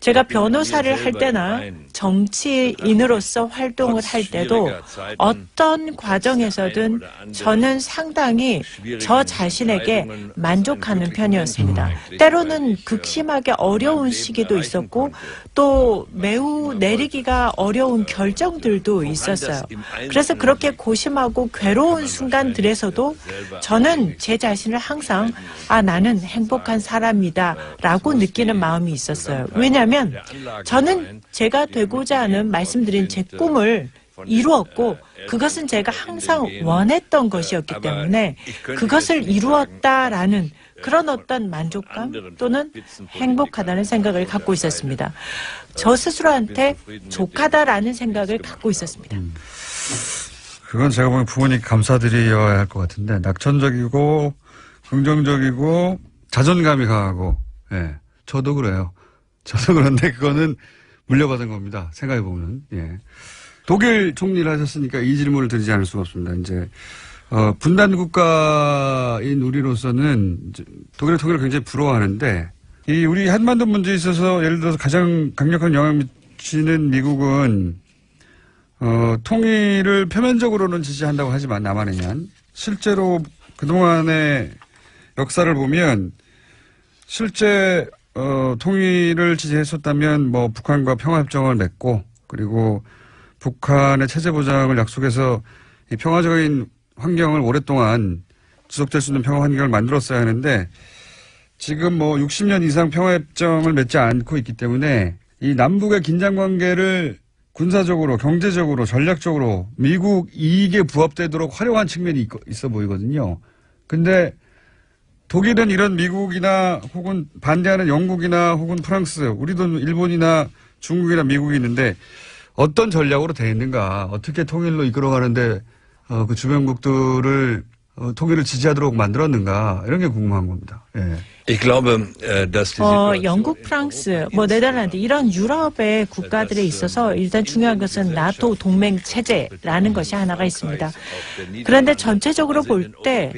E: 제가 변호사를 할 때나 정치인으로서 활동을 할 때도 어떤 과정에서든 저는 상당히 저 자신에게 만족하는 편이었습니다. 때로는 극심하게 어려운 시기도 있었고 또 매우 내리기가 어려운 결정들도 있었어요. 그래서 그렇게 고심하고 괴로운 순간들에서도 저는 제 자신을 항상 나는 행복한 사람이다 라고 느끼는 마음이 있었어요. 왜냐하면 저는 제가 되고자 하는 말씀드린 제 꿈을 이루었고 그것은 제가 항상 원했던 것이었기 때문에 그것을 이루었다라는 그런 어떤 만족감 또는 행복하다는 생각을 갖고 있었습니다. 저 스스로한테 족하다라는 생각을 갖고 있었습니다.
A: 그건 제가 보기엔 부모님 감사드려야 할 것 같은데, 낙천적이고 긍정적이고 자존감이 강하고, 예. 저도 그래요. 저도 그런데 그거는 물려받은 겁니다. 생각해보면. 예. 독일 총리를 하셨으니까 이 질문을 드리지 않을 수가 없습니다. 이제, 분단 국가인 우리로서는 독일의 통일을 굉장히 부러워하는데, 이 우리 한반도 문제에 있어서 예를 들어서 가장 강력한 영향을 미치는 미국은, 통일을 표면적으로는 지지한다고 하지만 남한에는 실제로 그동안의 역사를 보면 실제 통일을 지지했었다면 뭐 북한과 평화협정을 맺고 그리고 북한의 체제 보장을 약속해서 이 평화적인 환경을 오랫동안 지속될 수 있는 평화 환경을 만들었어야 하는데 지금 뭐 60년 이상 평화협정을 맺지 않고 있기 때문에 이 남북의 긴장 관계를 군사적으로, 경제적으로, 전략적으로 미국 이익에 부합되도록 활용한 측면이 있어 보이거든요. 근데 독일은 이런 미국이나 혹은 반대하는 영국이나 혹은 프랑스, 우리도 일본이나 중국이나 미국이 있는데 어떤 전략으로 돼 있는가, 어떻게 통일로 이끌어가는데 그 주변국들을 통일을 지지하도록 만들었는가 이런 게 궁금한 겁니다. 예.
D: Ich glaube, dass die
E: 영국, 프랑스, 네덜란드 이런 유럽의 국가들에 있어서 일단 중요한 것은 나토 동맹 체제라는 것이 하나가 있습니다. 그런데 전체적으로 볼 때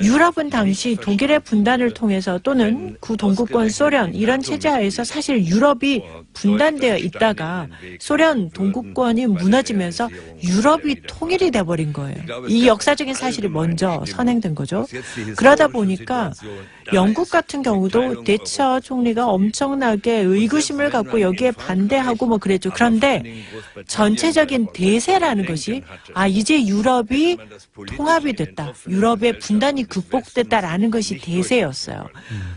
E: 유럽은 당시 독일의 분단을 통해서 또는 구동구권 소련 이런 체제 하에서 사실 유럽이 분단되어 있다가 소련 동구권이 무너지면서 유럽이 통일이 돼버린 거예요. 이 역사적인 사실이 먼저 선행된 거죠. 그러다 보니까 영국 같은 경우도 대처 총리가 엄청나게 의구심을 갖고 여기에 반대하고 그랬죠. 그런데 전체적인 대세라는 것이 이제 유럽이 통합이 됐다. 유럽의 분단이 극복됐다라는 것이 대세였어요.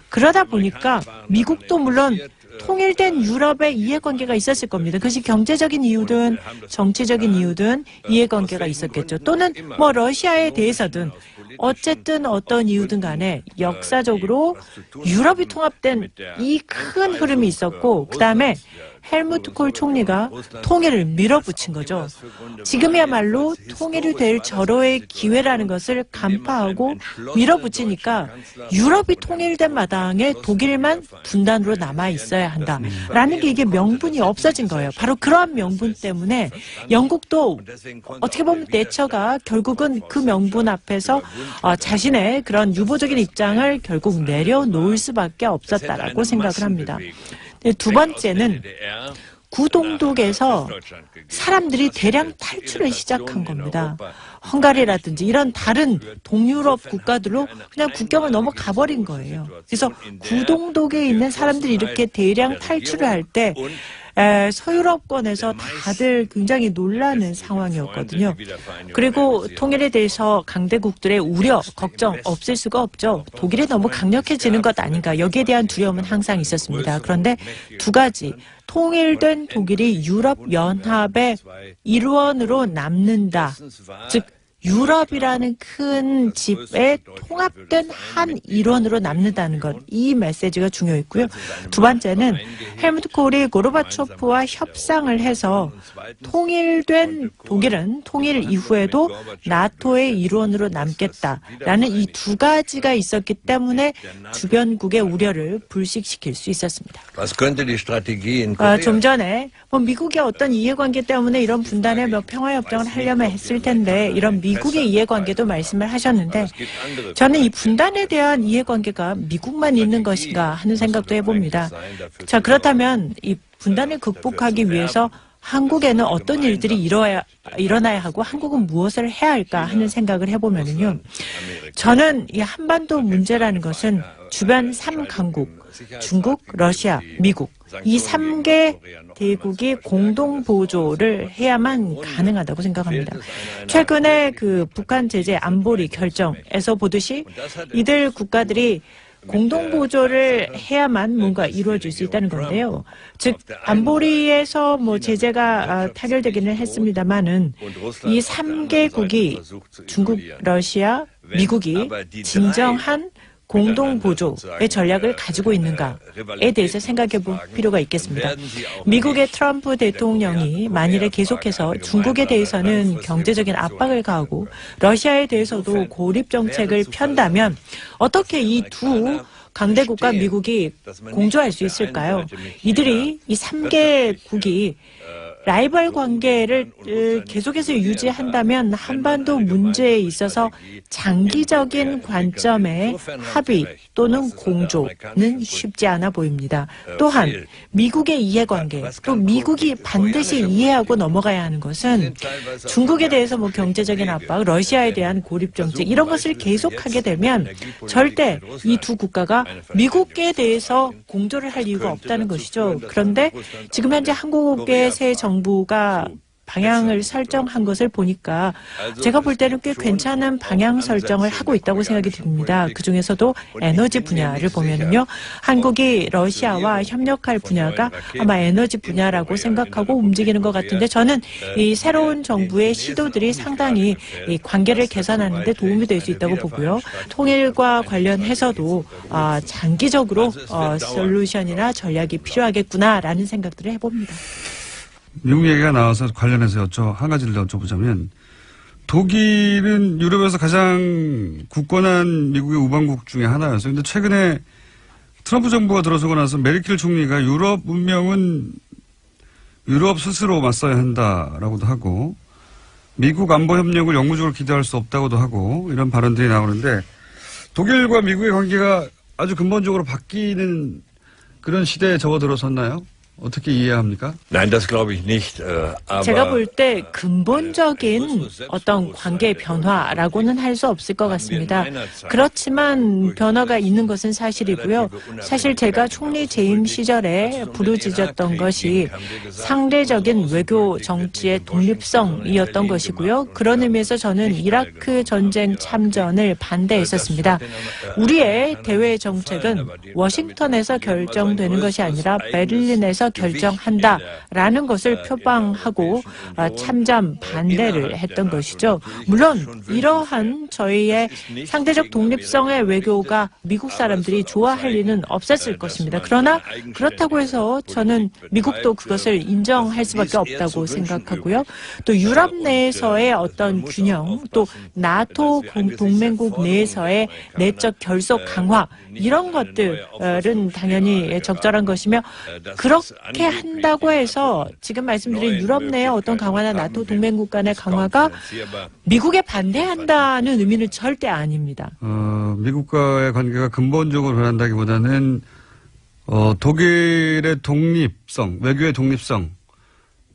E: 그러다 보니까 미국도 물론 통일된 유럽의 이해관계가 있었을 겁니다. 그것이 경제적인 이유든 정치적인 이유든 이해관계가 있었겠죠. 또는 러시아에 대해서든 어쨌든 어떤 이유든 간에 역사적으로 유럽이 통합된 이 큰 흐름이 있었고 그다음에 헬무트 콜 총리가 통일을 밀어붙인 거죠. 지금이야말로 통일이 될 절호의 기회라는 것을 간파하고 밀어붙이니까 유럽이 통일된 마당에 독일만 분단으로 남아 있어야 한다라는 게 이게 명분이 없어진 거예요. 바로 그러한 명분 때문에 영국도 어떻게 보면 대처가 결국은 그 명분 앞에서 자신의 그런 유보적인 입장을 결국 내려놓을 수밖에 없었다라고 생각을 합니다. 두 번째는 구동독에서 사람들이 대량 탈출을 시작한 겁니다. 헝가리라든지 이런 다른 동유럽 국가들로 그냥 국경을 넘어가 버린 거예요. 그래서 구동독에 있는 사람들이 이렇게 대량 탈출을 할 때 서유럽권에서 다들 굉장히 놀라는 상황이었거든요. 그리고 통일에 대해서 강대국들의 우려, 걱정 없을 수가 없죠. 독일이 너무 강력해지는 것 아닌가. 여기에 대한 두려움은 항상 있었습니다. 그런데 두 가지. 통일된 독일이 유럽연합의 일원으로 남는다. 즉 유럽이라는 큰 집에 통합된 한 일원으로 남는다는 것. 이 메시지가 중요했고요. 두 번째는 헬무트 콜이 고르바초프와 협상을 해서 통일된 독일은 통일 이후에도 나토의 일원으로 남겠다라는 이 두 가지가 있었기 때문에 주변국의 우려를 불식시킬 수 있었습니다.
D: Was könnte die Strategie in Korea?
E: 좀 전에 미국의 어떤 이해관계 때문에 이런 분단의 평화협정을 하려면 했을 텐데 이런 미국의 이해관계도 말씀을 하셨는데 저는 이 분단에 대한 이해관계가 미국만 있는 것인가 하는 생각도 해봅니다. 자, 그렇다면 이 분단을 극복하기 위해서 한국에는 어떤 일들이 일어나야 하고 한국은 무엇을 해야 할까 하는 생각을 해보면요. 저는 이 한반도 문제라는 것은 주변 3강국, 중국, 러시아, 미국, 이 3개 대국이 공동 보조를 해야만 가능하다고 생각합니다. 최근에 그 북한 제재 안보리 결정에서 보듯이 이들 국가들이 공동 보조를 해야만 뭔가 이루어질 수 있다는 건데요. 즉 안보리에서 제재가 타결되기는 했습니다만은 이 3개국이 중국, 러시아, 미국이 진정한 공동 보조의 전략을 가지고 있는가에 대해서 생각해 볼 필요가 있겠습니다. 미국의 트럼프 대통령이 만일에 계속해서 중국에 대해서는 경제적인 압박을 가하고 러시아에 대해서도 고립 정책을 편다면 어떻게 이 두 강대국과 미국이 공조할 수 있을까요? 이들이 이 3개국이 라이벌 관계를 계속해서 유지한다면 한반도 문제에 있어서 장기적인 관점의 합의 또는 공조는 쉽지 않아 보입니다. 또한 미국의 이해관계, 또 미국이 반드시 이해하고 넘어가야 하는 것은 중국에 대해서 경제적인 압박, 러시아에 대한 고립 정책 이런 것을 계속하게 되면 절대 이 두 국가가 미국에 대해서 공조를 할 이유가 없다는 것이죠. 그런데 지금 현재 한국의 새 정부가 방향을 설정한 것을 보니까 제가 볼 때는 꽤 괜찮은 방향 설정을 하고 있다고 생각이 듭니다. 그중에서도 에너지 분야를 보면은요. 한국이 러시아와 협력할 분야가 아마 에너지 분야라고 생각하고 움직이는 것 같은데 저는 이 새로운 정부의 시도들이 상당히 이 관계를 개선하는 데 도움이 될 수 있다고 보고요. 통일과 관련해서도 장기적으로 솔루션이나 전략이 필요하겠구나라는 생각들을 해봅니다.
A: 미국 얘기가 나와서 관련해서 한 가지를 여쭤보자면 독일은 유럽에서 가장 굳건한 미국의 우방국 중에 하나였어요. 그런데 최근에 트럼프 정부가 들어서고 나서 메르켈 총리가 유럽 운명은 유럽 스스로 맞서야 한다라고도 하고 미국 안보 협력을 영구적으로 기대할 수 없다고도 하고 이런 발언들이 나오는데 독일과 미국의 관계가 아주 근본적으로 바뀌는 그런 시대에 접어들어섰나요? 어떻게 이해합니까?
D: Nein, das glaube ich nicht.
E: 제가 볼 때 근본적인 어떤 관계 변화라고는 할 수 없을 것 같습니다. 그렇지만 변화가 있는 것은 사실이고요. 사실 제가 총리 재임 시절에 부르짖었던 것이 상대적인 외교 정치의 독립성이었던 것이고요. 그런 의미에서 저는 이라크 전쟁 참전을 반대했었습니다. 우리의 대외 정책은 워싱턴에서 결정되는 것이 아니라 베를린에서 결정한다라는 것을 표방하고 참전 반대를 했던 것이죠. 물론 이러한 저희의 상대적 독립성의 외교가 미국 사람들이 좋아할 리는 없었을 것입니다. 그러나 그렇다고 해서 저는 미국도 그것을 인정할 수밖에 없다고 생각하고요. 또 유럽 내에서의 어떤 균형, 또 나토 동맹국 내에서의 내적 결속 강화 이런 것들은 당연히 적절한 것이며 그렇게 한다고 해서 지금 말씀드린 유럽 내의 어떤 강화나 나토 동맹국 간의 강화가 미국에 반대한다는 의미는 절대 아닙니다.
A: 미국과의 관계가 근본적으로 변한다기보다는 독일의 독립성, 외교의 독립성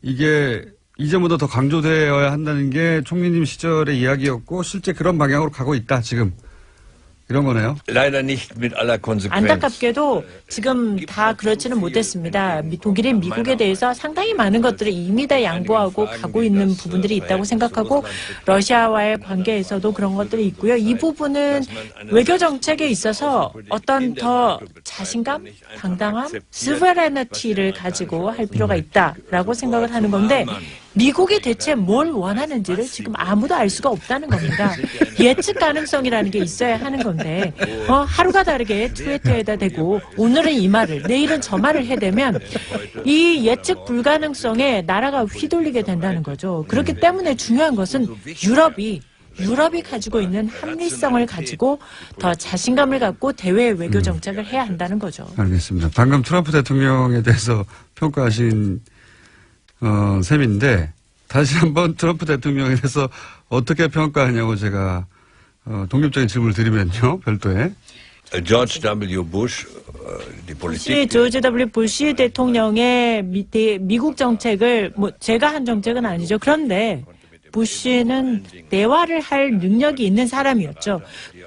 A: 이게 이제보다 더 강조되어야 한다는 게 총리님 시절의 이야기였고 실제 그런 방향으로 가고 있다 지금 이런 거네요.
D: Leider nicht mit aller Konsequenz.
E: 안타깝게도 지금 다 그렇지는 못했습니다. 독일이 미국에 대해서 상당히 많은 것들을 이미 다 양보하고 가고 있는 부분들이 있다고 생각하고 러시아와의 관계에서도 그런 것들이 있고요. 이 부분은 외교 정책에 있어서 어떤 더 자신감, 당당함, 스베레너티를 가지고 할 필요가 있다라고 생각을 하는 건데 미국이 대체 뭘 원하는지를 지금 아무도 알 수가 없다는 겁니다. 예측 가능성이라는 게 있어야 하는 건데 하루가 다르게 트위터에다 대고 오늘은 이 말을 내일은 저 말을 해대면 이 예측 불가능성에 나라가 휘둘리게 된다는 거죠. 그렇기 때문에 중요한 것은 유럽이 가지고 있는 합리성을 가지고 더 자신감을 갖고 대외 외교 정책을 해야 한다는 거죠.
A: 알겠습니다. 방금 트럼프 대통령에 대해서 평가하신 셈인데 다시 한번 트럼프 대통령에 대해서 어떻게 평가하냐고 제가 독립적인 질문을 드리면요. 별도에.
D: George W. Bush, die Politik.
E: 조지 W. 부시 대통령의 미국 정책을 제가 한 정책은 아니죠. 그런데 부시는 대화를 할 능력이 있는 사람이었죠.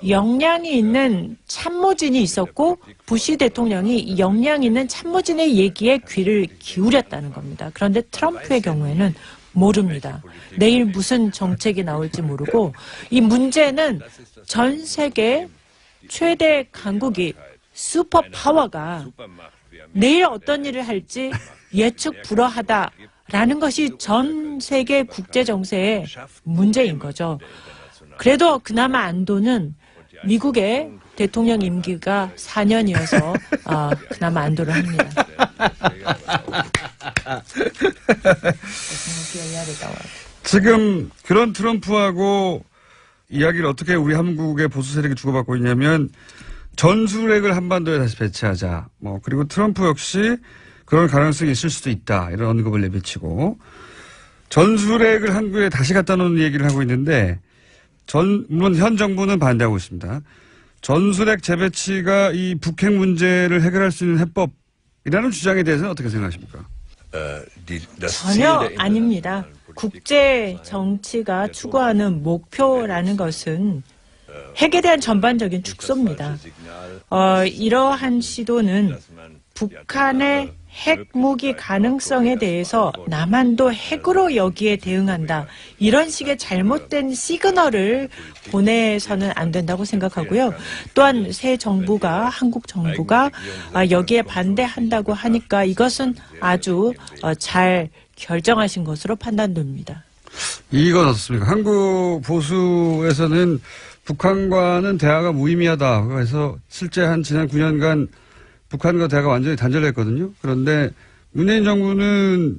E: 역량이 있는 참모진이 있었고 부시 대통령이 역량 있는 참모진의 얘기에 귀를 기울였다는 겁니다. 그런데 트럼프의 경우에는 모릅니다. 내일 무슨 정책이 나올지 모르고 이 문제는 전 세계 최대 강국이 슈퍼파워가 내일 어떤 일을 할지 예측 불허하다라는 것이 전 세계 국제 정세의 문제인 거죠. 그래도 그나마 안도는 미국의 대통령 임기가 4년이어서 그나마 안도를 합니다.
A: 지금 그런 트럼프하고 이야기를 어떻게 우리 한국의 보수 세력이 주고받고 있냐면 전술핵을 한반도에 다시 배치하자. 그리고 트럼프 역시 그런 가능성이 있을 수도 있다. 이런 언급을 내비치고 전술핵을 한국에 다시 갖다 놓는 얘기를 하고 있는데 물론 현 정부는 반대하고 있습니다. 전술핵 재배치가 이 북핵 문제를 해결할 수 있는 해법이라는 주장에 대해서는 어떻게 생각하십니까?
E: 전혀 아닙니다. 국제 정치가 추구하는 목표라는 것은 핵에 대한 전반적인 축소입니다. 이러한 시도는 북한의 핵무기 가능성에 대해서 남한도 핵으로 여기에 대응한다. 이런 식의 잘못된 시그널을 보내서는 안 된다고 생각하고요. 또한 새 정부가 한국 정부가 여기에 반대한다고 하니까 이것은 아주 잘 결정하신 것으로 판단됩니다.
A: 이건 어떻습니까? 한국 보수에서는 북한과는 대화가 무의미하다. 그래서 실제 지난 9년간 북한과 대화가 완전히 단절했거든요. 그런데 문재인 정부는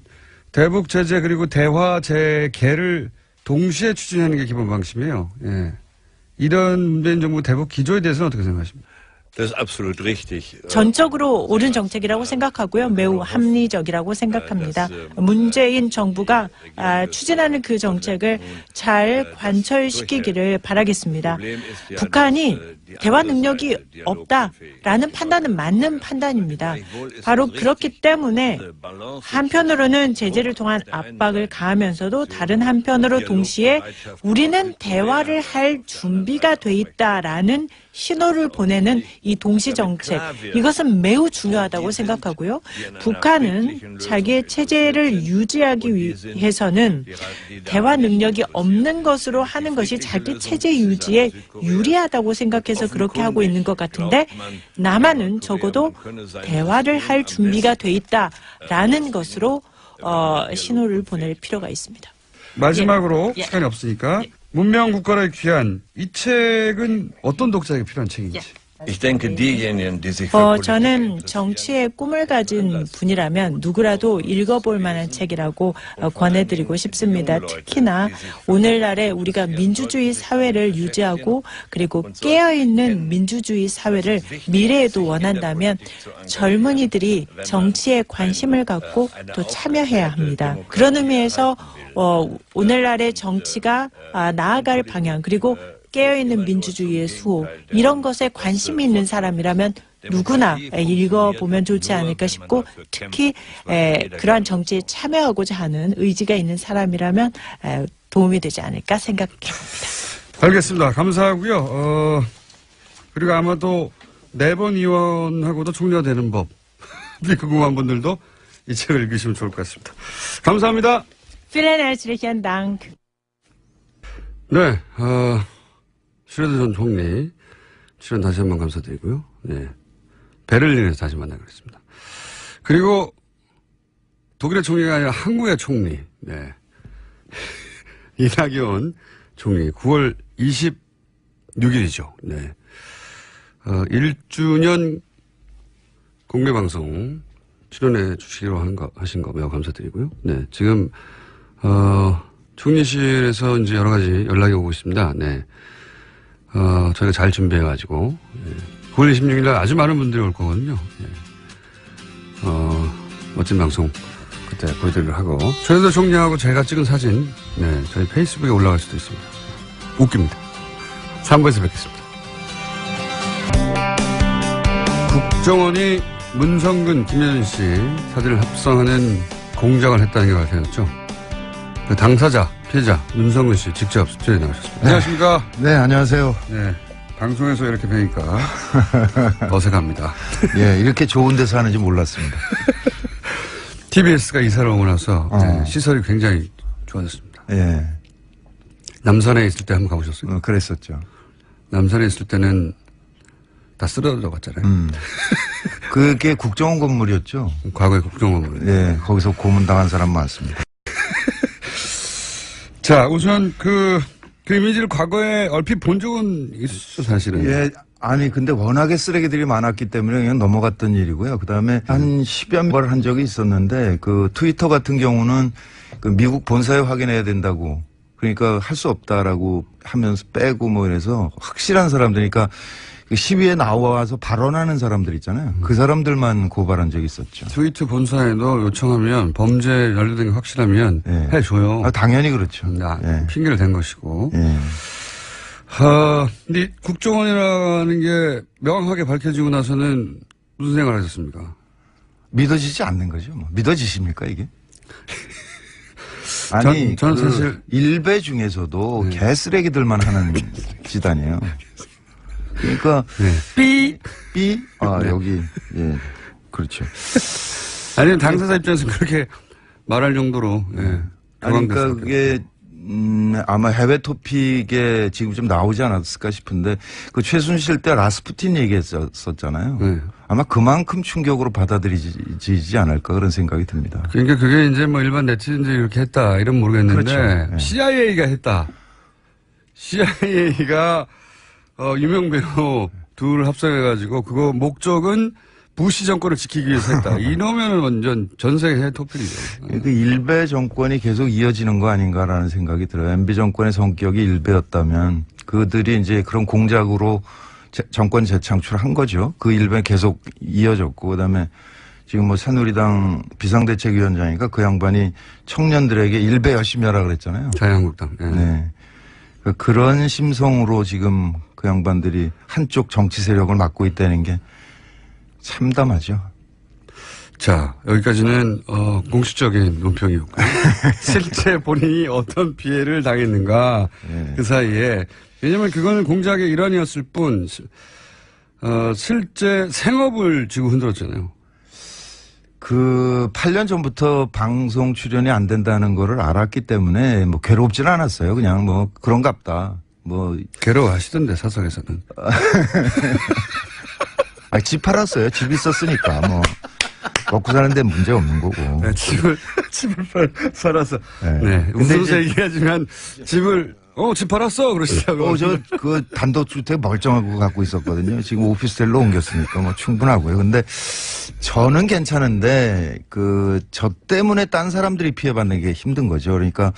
A: 대북 제재 그리고 대화 재개를 동시에 추진하는 게 기본 방침이에요. 예. 이런 문재인 정부 대북 기조에 대해서는 어떻게 생각하십니까?
D: Das ist absolut richtig.
E: 전적으로 옳은 정책이라고 생각하고요. 매우 합리적이라고 생각합니다. 문재인 정부가 추진하는 그 정책을 잘 관철시키기를 바라겠습니다. 북한이 대화 능력이 없다라는 판단은 맞는 판단입니다. 바로 그렇기 때문에 한편으로는 제재를 통한 압박을 가하면서도 다른 한편으로 동시에 우리는 대화를 할 준비가 돼 있다라는 신호를 보내는 이 동시정책, 이것은 매우 중요하다고 생각하고요. 북한은 자기의 체제를 유지하기 위해서는 대화 능력이 없는 것으로 하는 것이 자기 체제 유지에 유리하다고 생각해서 그렇게 하고 있는 것 같은데 남한은 적어도 대화를 할 준비가 돼 있다라는 것으로 신호를 보낼 필요가 있습니다.
A: 마지막으로 시간이 없으니까 문명 국가를 귀한 이 책은 어떤 독자에게 필요한 책인지.
D: Ich denke, diejenigen, die sich für
E: 저는 정치의 꿈을 가진 분이라면 누구라도 읽어볼 만한 책이라고 권해드리고 싶습니다. 특히나 오늘날에 우리가 민주주의 사회를 유지하고 그리고 깨어있는 민주주의 사회를 미래에도 원한다면 젊은이들이 정치에 관심을 갖고 또 참여해야 합니다. 그런 의미에서 오늘날의 정치가 나아갈 방향 그리고 깨어있는 민주주의의 수호 이런 것에 관심이 있는 사람이라면 누구나 읽어보면 좋지 않을까 싶고 특히 그러한 정치에 참여하고자 하는 의지가 있는 사람이라면 도움이 되지 않을까 생각해 봅니다.
A: 알겠습니다. 감사하고요. 그리고 아마도 4번 의원하고도 총리가 되는 법. 궁금한 분들도 이 책을 읽으시면 좋을 것 같습니다. 감사합니다.
E: Vielen herzlichen Dank.
A: 네, 슈레드 전 총리 출연 다시 한번 감사드리고요. 네, 베를린에서 다시 만나겠습니다. 그리고 독일의 총리가 아니라 한국의 총리, 네, 이낙연 총리 9월 26일이죠. 네, 1주년 공개방송 출연해 주시기로 하신 거 매우 감사드리고요. 네, 지금 총리실에서 이제 여러 가지 연락이 오고 있습니다. 네. 저희가 잘 준비해가지고, 9월 26일 날 아주 많은 분들이 올 거거든요. 네. 멋진 방송 그때 보여드리도록 하고, 최현도 총리하고 제가 찍은 사진, 네, 저희 페이스북에 올라갈 수도 있습니다. 웃깁니다. 3부에서 뵙겠습니다. 국정원이 문성근, 김여준 씨 사진을 합성하는 공작을 했다는 게 밝혀졌죠. 그 당사자, 피해자 문성근 씨 직접 스튜디오에 나오셨습니다. 네. 안녕하십니까?
F: 네, 안녕하세요.
A: 네, 방송에서 이렇게 뵈니까 어색합니다.
F: 예, 이렇게 좋은 데서 하는지 몰랐습니다.
A: TBS가 이사를 오고 나서 네, 시설이 굉장히 좋아졌습니다.
F: 예.
A: 남산에 있을 때 한번 가보셨어요?
F: 그랬었죠.
A: 남산에 있을 때는 다 쓰러져 갔잖아요.
F: 그게 국정원 건물이었죠.
A: 과거의 국정원물.
F: 예, 거기서 고문당한 사람 많습니다.
A: 자, 우선 그 이미지를 과거에 얼핏 본 적은 있었죠, 사실은.
F: 예, 아니, 근데 워낙에 쓰레기들이 많았기 때문에 그냥 넘어갔던 일이고요. 그 다음에 한 10여 번 한 적이 있었는데, 그 트위터 같은 경우는 그 미국 본사에 확인해야 된다고. 그러니까 할 수 없다라고 하면서 빼고 뭐 이래서 확실한 사람들이니까 그 시위에 나와서 발언하는 사람들 있잖아요. 그 사람들만 고발한 적이 있었죠.
A: 트위터 본사에도 요청하면 범죄 연루된 게 확실하면
F: 예.
A: 해줘요.
F: 아, 당연히 그렇죠.
A: 예. 핑계를 댄 것이고.
F: 예.
A: 근데 국정원이라는 게 명확하게 밝혀지고 나서는 무슨 생각을 하셨습니까?
F: 믿어지지 않는 거죠. 뭐. 믿어지십니까, 이게? 아니,
A: 저는 사실
F: 일베 중에서도 개쓰레기들만 하는 집단이에요. 그러니까 삐 여기 예 그렇죠.
A: 아니 당사자 입장에서 그렇게 말할 정도로
F: 아니 그러니까 그게 아마 해외 토픽에 지금 좀 나오지 않았을까 싶은데 그 최순실 때 라스푸틴 얘기했었잖아요.
A: 네.
F: 아마 그만큼 충격으로 받아들이지 않을까 그런 생각이 듭니다.
A: 그러니까 그게 이제 뭐 일반 네티즌들이 이렇게 했다 이런 모르겠는데
F: 그렇죠. 네.
A: CIA가 했다. CIA가 유명 배우 둘을 합성해가지고 그거 목적은 부시 정권을 지키기 위해서 했다. 이러면은 완전 전 세계 해외 토픽이죠.
F: 그 일베 정권이 계속 이어지는 거 아닌가라는 생각이 들어요. MB 정권의 성격이 일베였다면 그들이 이제 그런 공작으로 정권 재창출한 거죠. 그 일베 계속 이어졌고 그다음에 지금 뭐 새누리당 비상대책위원장이니까 그 양반이 청년들에게 일베 열심히 하라 그랬잖아요.
A: 자유한국당. 네.
F: 네. 그런 심성으로 지금 그 양반들이 한쪽 정치 세력을 맡고 있다는 게 참담하죠.
A: 자, 여기까지는 공식적인 논평이었고요. 실제 본인이 어떤 피해를 당했는가
F: 네.
A: 그 사이에 왜냐하면 그거는 공작의 일환이었을 뿐 실제 생업을 지고 흔들었잖아요.
F: 그 8년 전부터 방송 출연이 안 된다는 거를 알았기 때문에 뭐 괴롭지는 않았어요. 그냥 뭐 그런갑다. 뭐
A: 괴로워하시던데 사석에서는.
F: 집 팔았어요. 집 있었으니까 뭐 먹고 사는데 문제 없는 거고.
A: 네, 집을 팔아서.
F: 네.
A: 네.
F: 근데
A: 웃으면서 얘기하지만 집을 집 팔았어 그러시다고.
F: 저 그 단독주택 멀쩡하고 갖고 있었거든요. 지금 오피스텔로 옮겼으니까 뭐 충분하고요. 근데 저는 괜찮은데 저 때문에 딴 사람들이 피해받는 게 힘든 거죠. 그러니까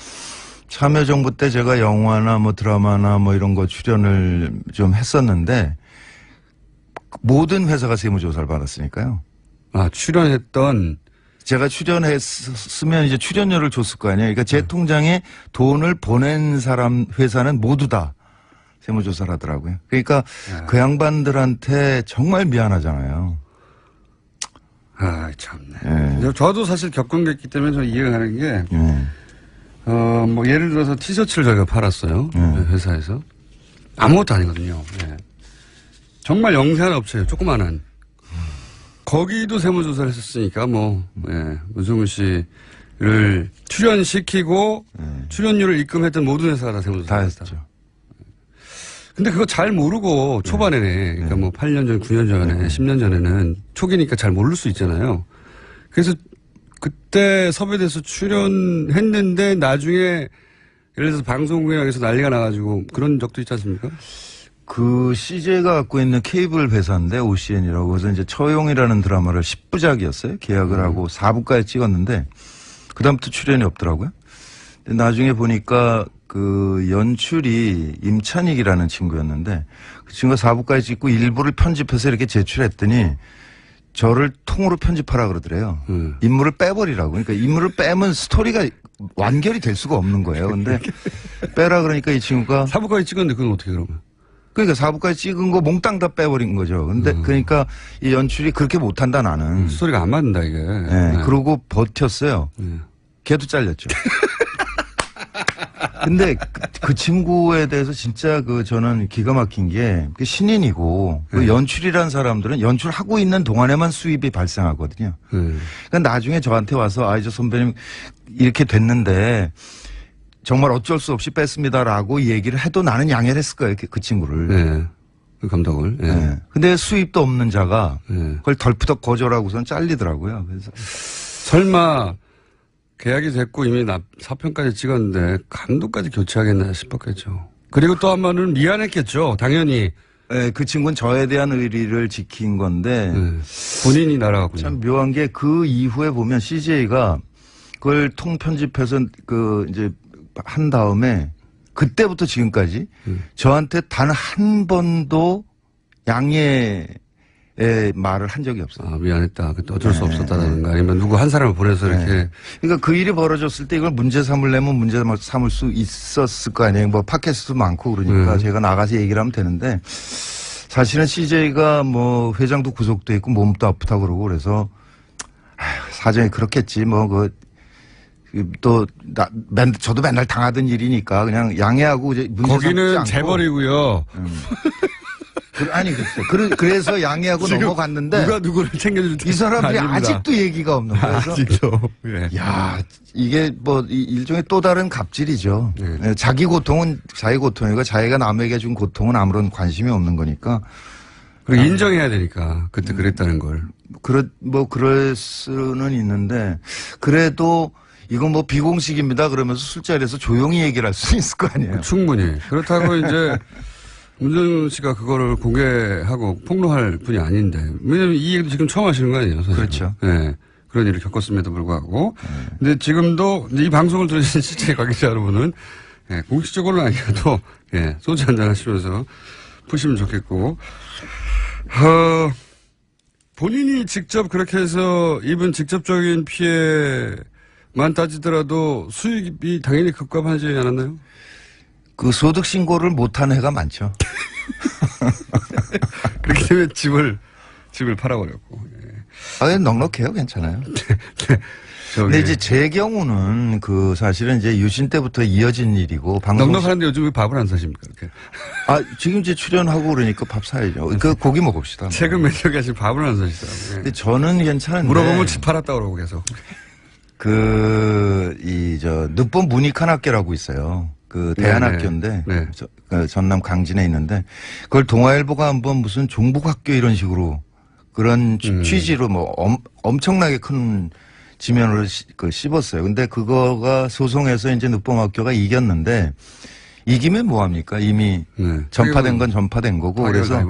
F: 참여정부 때 제가 영화나 뭐 드라마나 뭐 이런 거 출연을 좀 했었는데 모든 회사가 세무조사를 받았으니까요.
A: 출연했던.
F: 제가 출연했으면 이제 출연료를 줬을 거 아니에요. 그러니까 제 통장에 돈을 보낸 회사는 모두 다 세무조사를 하더라고요. 그러니까 그 양반들한테 정말 미안하잖아요.
A: 참네. 네. 저도 사실 겪은 게 있기 때문에 좀 이해가 가는 게, 뭐 예를 들어서 티셔츠를 저희가 팔았어요. 회사에서. 아무것도 아니거든요. 네. 정말 영세한 업체예요. 조그마한. 거기도 세무조사를 했었으니까 문성근 씨를 출연시키고 출연료를 입금했던 모든 회사가 다 세무조사를
F: 다
A: 했다.
F: 했죠.
A: 근데 그거 잘 모르고 초반에는 그러니까 뭐 8년 전, 9년 전에, 10년 전에는 초기니까 잘 모를 수 있잖아요. 그래서 그때 섭외돼서 출연했는데 나중에 예를 들어서 방송국에서 난리가 나가지고 그런 적도 있지 않습니까?
F: 그 CJ가 갖고 있는 케이블 회사인데 OCN이라고 그래서 이제 처용이라는 드라마를 10부작이었어요. 계약을 하고 4부까지 찍었는데 그다음부터 출연이 없더라고요. 근데 나중에 보니까 그 연출이 임찬익이라는 친구였는데 그 친구가 4부까지 찍고 일부를 편집해서 이렇게 제출했더니 저를 통으로 편집하라 그러더래요. 인물을 빼버리라고. 그러니까 인물을 빼면 스토리가 완결이 될 수가 없는 거예요. 근데 빼라 그러니까 이 친구가
A: 4부까지 찍었는데 그건 어떻게 그러면?
F: 그러니까 4부까지 찍은 거 몽땅 다 빼버린 거죠. 근데 그러니까 이 연출이 그렇게 못한다 나는.
A: 스토리가 안 맞는다 이게.
F: 네. 그러고 버텼어요. 걔도 잘렸죠. 근데 그 친구에 대해서 진짜 저는 기가 막힌 게 신인이고 그 연출이라는 사람들은 연출하고 있는 동안에만 수입이 발생하거든요. 그러니까 나중에 저한테 와서 저 선배님 이렇게 됐는데 정말 어쩔 수 없이 뺐습니다라고 얘기를 해도 나는 양해를 했을 거예요. 그 친구를.
A: 네. 그 감독을. 네.
F: 네. 근데 수입도 없는 자가 그걸 덜프덕 거절하고선 잘리더라고요. 그래서
A: 설마 계약이 됐고 이미 4편까지 찍었는데 감독까지 교체하겠나 싶었겠죠. 그리고 또 한 번은 미안했겠죠. 당연히.
F: 네, 그 친구는 저에 대한 의리를 지킨 건데
A: 본인이 날아갔군요.
F: 참 묘한 게 그 이후에 보면 CJ가 그걸 통편집해서 이제 한 다음에 그때부터 지금까지 저한테 단 한 번도 양해의 말을 한 적이 없어요.
A: 아, 미안했다. 그때 어쩔 수 없었다든가 아니면 누구 한 사람을 보내서 이렇게.
F: 그러니까 그 일이 벌어졌을 때 이걸 문제 삼으려면 문제 삼을 수 있었을 거 아니에요. 뭐 팟캐스트도 많고 그러니까 제가 나가서 얘기를 하면 되는데 사실은 CJ가 뭐 회장도 구속돼 있고 몸도 아프다 그러고 그래서 사정이 그렇겠지. 저도 맨날 당하던 일이니까 그냥 양해하고 이제 문제 삼지
A: 거기는
F: 않고.
A: 재벌이고요.
F: 아니, 그래서 양해하고 넘어갔는데.
A: 누가 누구를 챙겨줄
F: 이 사람들이
A: 아닙니다.
F: 아직도 얘기가 없는 거예요.
A: 아직도. 예.
F: 야, 이게 일종의 또 다른 갑질이죠.
A: 네.
F: 자기 고통은 자기 고통이고 자기가 남에게 준 고통은 아무런 관심이 없는 거니까.
A: 그리고 인정해야 되니까. 그때 그랬다는 걸.
F: 그럴 수는 있는데 그래도 이건 비공식입니다. 그러면서 술자리에서 조용히 얘기를 할 수 있을 거 아니에요.
A: 충분히. 그렇다고 이제 문정은 씨가 그거를 공개하고 폭로할 분이 아닌데. 왜냐면 이 얘기도 지금 처음 하시는 거 아니에요? 사실.
F: 그렇죠.
A: 네. 그런 일을 겪었음에도 불구하고. 근데 지금도 이 방송을 들으신 실제 관계자 여러분은 공식적으로는 아니어도 소주 한잔 하시면서 푸시면 좋겠고. 본인이 직접 그렇게 해서 입은 직접적인 피해만 따지더라도 수익이 당연히 급감하지 않았나요?
F: 그 소득 신고를 못하는 해가 많죠.
A: 그렇게 되면 집을 팔아버렸고.
F: 넉넉해요. 괜찮아요. 근데 이제 제 경우는 사실은 이제 유신 때부터 이어진 일이고
A: 넉넉한데 요즘 왜 밥을 안 사십니까? 이렇게.
F: 지금 이제 출연하고 그러니까 밥 사야죠. 고기 먹읍시다.
A: 최근 몇 년간 지금 밥을 안 사시더라고요.
F: 근데 저는 괜찮은데.
A: 물어보면 집 팔았다 그러고 계속.
F: 늦봄 문익환학교라고 있어요. 대한학교인데.
A: 네.
F: 전남 강진에 있는데 그걸 동아일보가 한번 무슨 종북학교 이런 식으로 그런 취지로 엄청나게 큰 지면으로 씹었어요. 근데 그거가 소송에서 이제 늦봄학교가 이겼는데 이기면 뭐합니까? 이미 전파된 건 전파된 거고 그래서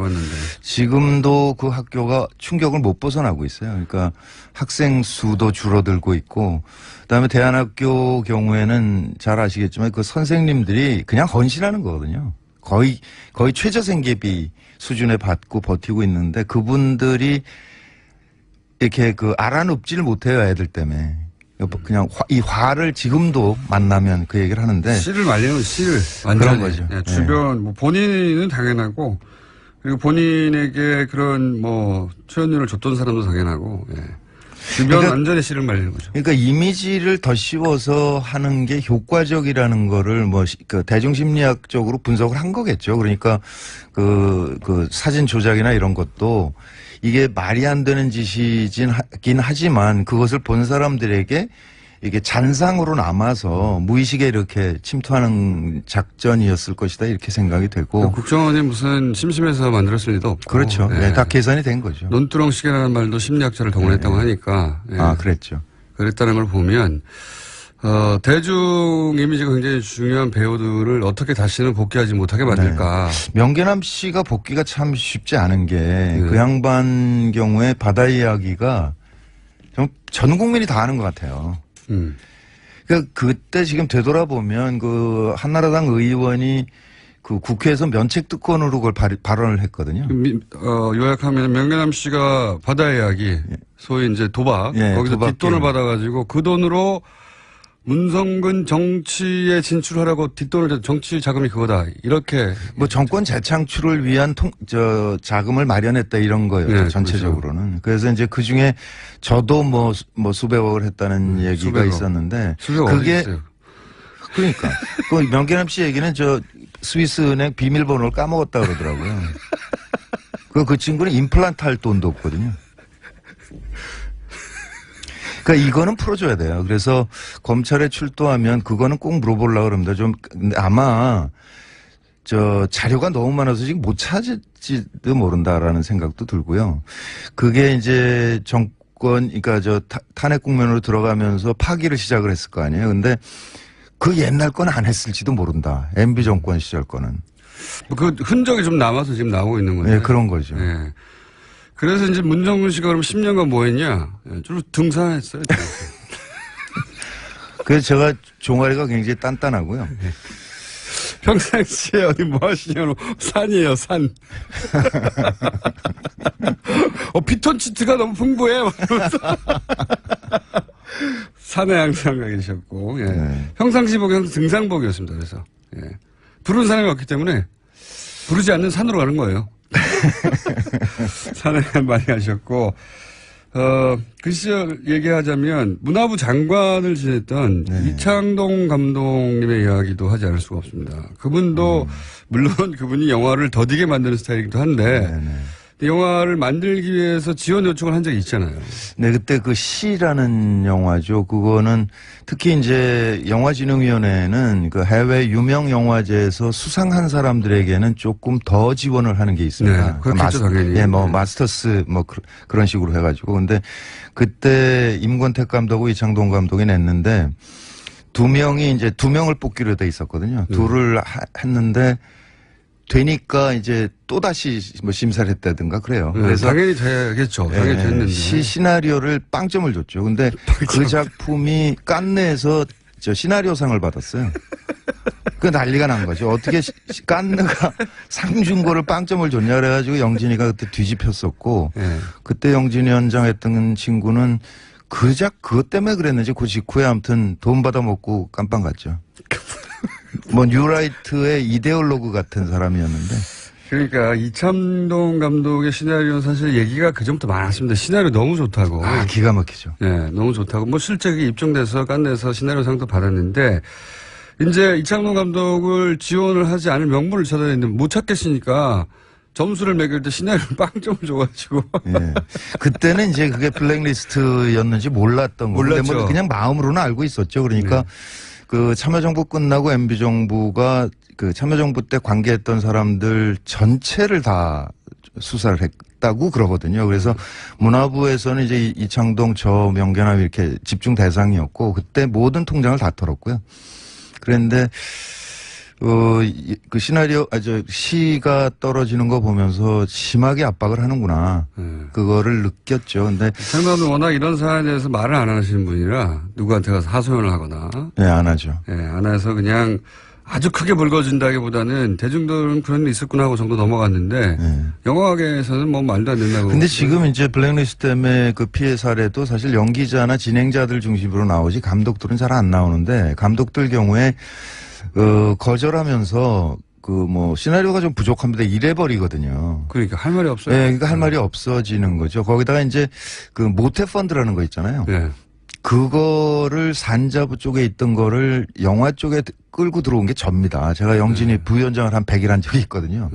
F: 지금도 그 학교가 충격을 못 벗어나고 있어요. 그러니까 학생 수도 줄어들고 있고 그다음에 대한학교 경우에는 잘 아시겠지만 그 선생님들이 그냥 헌신하는 거거든요. 거의 최저생계비 수준에 받고 버티고 있는데 그분들이 이렇게 알아눕지를 못해요, 애들 때문에. 그냥 이 화를 지금도 만나면 그 얘기를 하는데.
A: 씨를 말리는 씨를. 완전히.
F: 그런 거죠.
A: 주변, 본인은 당연하고, 그리고 본인에게 그런 출연료를 줬던 사람도 당연하고, 주변
F: 그러니까-
A: 완전히 씨를 말리는 거죠.
F: 그러니까 이미지를 더 씌워서 하는 게 효과적이라는 거를 그 대중심리학적으로 분석을 한 거겠죠. 그러니까 그 사진 조작이나 이런 것도 이게 말이 안 되는 짓이긴 하지만 그것을 본 사람들에게 이게 잔상으로 남아서 무의식에 이렇게 침투하는 작전이었을 것이다 이렇게 생각이 되고.
A: 국정원이 무슨 심심해서 만들었을 리도 없고.
F: 그렇죠.
A: 예.
F: 네, 다 계산이 된 거죠.
A: 논두렁식이라는 말도 심리학자를 동원했다고 하니까. 예.
F: 아, 그랬죠.
A: 그랬다는 걸 보면 대중 이미지가 굉장히 중요한 배우들을 어떻게 다시는 복귀하지 못하게 만들까.
F: 명계남 씨가 복귀가 참 쉽지 않은 게 그 양반 경우에 바다 이야기가 좀 전 국민이 다 아는 것 같아요. 그러니까 그때 지금 되돌아보면 그 한나라당 의원이 그 국회에서 면책특권으로 그걸 발언을 했거든요.
A: 요약하면 명계남 씨가 바다 이야기, 소위 이제 도박,
F: 예,
A: 거기서
F: 도박
A: 뒷돈을
F: 게임.
A: 받아가지고 그 돈으로 문성근 정치에 진출하라고 뒷돈을 정치 자금이 그거다 이렇게
F: 뭐 정권 재창출을 위한 자금을 마련했다 이런 거였죠.
A: 네,
F: 전체적으로는. 그래서 이제 그 중에 저도 뭐 수백억을 했다는 얘기가
A: 수백억.
F: 있었는데
A: 수백
F: 그게
A: 어디 있어요?
F: 그러니까 그 명계남 씨 얘기는 저 스위스 은행 비밀번호를 까먹었다 그러더라고요. 그 친구는 임플란트 할 돈도 없거든요. 그러니까 이거는 풀어줘야 돼요. 그래서 검찰에 출두하면 그거는 꼭 물어보려고 그럽니다. 근데 아마 자료가 너무 많아서 지금 못 찾을지도 모른다라는 생각도 들고요. 그게 이제 그러니까 탄핵 국면으로 들어가면서 파기를 시작을 했을 거 아니에요. 근데 그 옛날 건 안 했을지도 모른다. MB 정권 시절 거는.
A: 그 흔적이 좀 남아서 지금 나오고 있는 건데.
F: 네, 그런 거죠.
A: 예. 그래서 이제 문정근 씨가 그럼 10년간 뭐 했냐? 주로 등산했어요.
F: 그래서 제가 종아리가 굉장히 단단하고요.
A: 평상시에 어디 뭐 하시냐고 산이에요, 산. 피톤치드가 너무 풍부해. 막 이러면서. 산에 항상 가 계셨고, 예.
F: 네.
A: 평상시복이 항상 등산복이었습니다. 그래서, 예. 부른 사람이 없기 때문에 부르지 않는 산으로 가는 거예요. 산에 많이 가셨고, 그 시절 얘기하자면 문화부 장관을 지냈던 이창동 감독님의 이야기도 하지 않을 수가 없습니다. 그분도 물론 그분이 영화를 더디게 만드는 스타일이기도 한데 영화를 만들기 위해서 지원 요청을 한 적이 있잖아요.
F: 네, 그때 그 시라는 영화죠. 그거는 특히 이제 영화진흥위원회는 그 해외 유명 영화제에서 수상한 사람들에게는 조금 더 지원을 하는 게 있습니다.
A: 네, 그렇겠죠, 당연히.
F: 예,
A: 네.
F: 마스터스 그런 식으로 해가지고. 근데 그때 임권택 감독하고 이창동 감독이 냈는데 두 명을 뽑기로 돼 있었거든요. 둘을 했는데 되니까 이제 또다시 심사를 했다든가 그래요. 그래서
A: 당연히 되겠죠. 당연히 됐는데.
F: 시나리오를 빵점을 줬죠. 근데 그 작품이 깐느에서 시나리오상을 받았어요. 그 난리가 난 거죠. 어떻게 깐느가 상 준 거를 빵점을 줬냐 그래가지고 영진이가 그때 뒤집혔었고
A: 네.
F: 그때 영진이 현장 했던 친구는 그것 때문에 그랬는지 그 직후에 아무튼 돈 받아먹고 깜빵 갔죠. 뉴라이트의 이데올로그 같은 사람이었는데.
A: 그러니까 이창동 감독의 시나리오는 사실 얘기가 그전부터 많았습니다. 시나리오 너무 좋다고.
F: 기가 막히죠.
A: 네, 너무 좋다고. 실제 그게 입증돼서 깐내에서 시나리오상도 받았는데 이제 이창동 감독을 지원을 하지 않을 명분을 찾아냈는데 못 찾겠으니까 점수를 매길 때 시나리오를 빵점을 줘가지고.
F: 예. 그때는 이제 그게 블랙리스트였는지 몰랐던 거고.
A: 몰랐죠.
F: 그냥 마음으로는 알고 있었죠. 그러니까 그 참여정부 끝나고 MB정부가 그 참여정부 때 관계했던 사람들 전체를 다 수사를 했다고 그러거든요. 그래서 문화부에서는 이제 이창동 명계남 이렇게 집중 대상이었고 그때 모든 통장을 다 털었고요. 그런데 그 시가 떨어지는 거 보면서 심하게 압박을 하는구나. 그거를 느꼈죠. 근데.
A: 장관은 워낙 이런 사안에 대해서 말을 안 하시는 분이라 누구한테 가서 하소연을 하거나.
F: 네, 안 하죠.
A: 네, 안 해서 그냥 아주 크게 불거진다기보다는 대중들은 그런 일 있었구나 하고 정도 넘어갔는데 영화계에서는 뭐 말도 안 된다고.
F: 근데 지금 이제 블랙리스트 때문에 그 피해 사례도 사실 연기자나 진행자들 중심으로 나오지 감독들은 잘 안 나오는데 감독들 경우에 거절하면서 시나리오가 좀 부족합니다. 이래버리거든요.
A: 그러니까 할 말이 없어요.
F: 네, 그러니까 할 말이 없어지는 거죠. 거기다가 이제 그 모태펀드라는 거 있잖아요.
A: 네.
F: 그거를 산자부 쪽에 있던 거를 영화 쪽에 끌고 들어온 게 접니다. 제가 영진이 부위원장을 한 100일 한 적이 있거든요.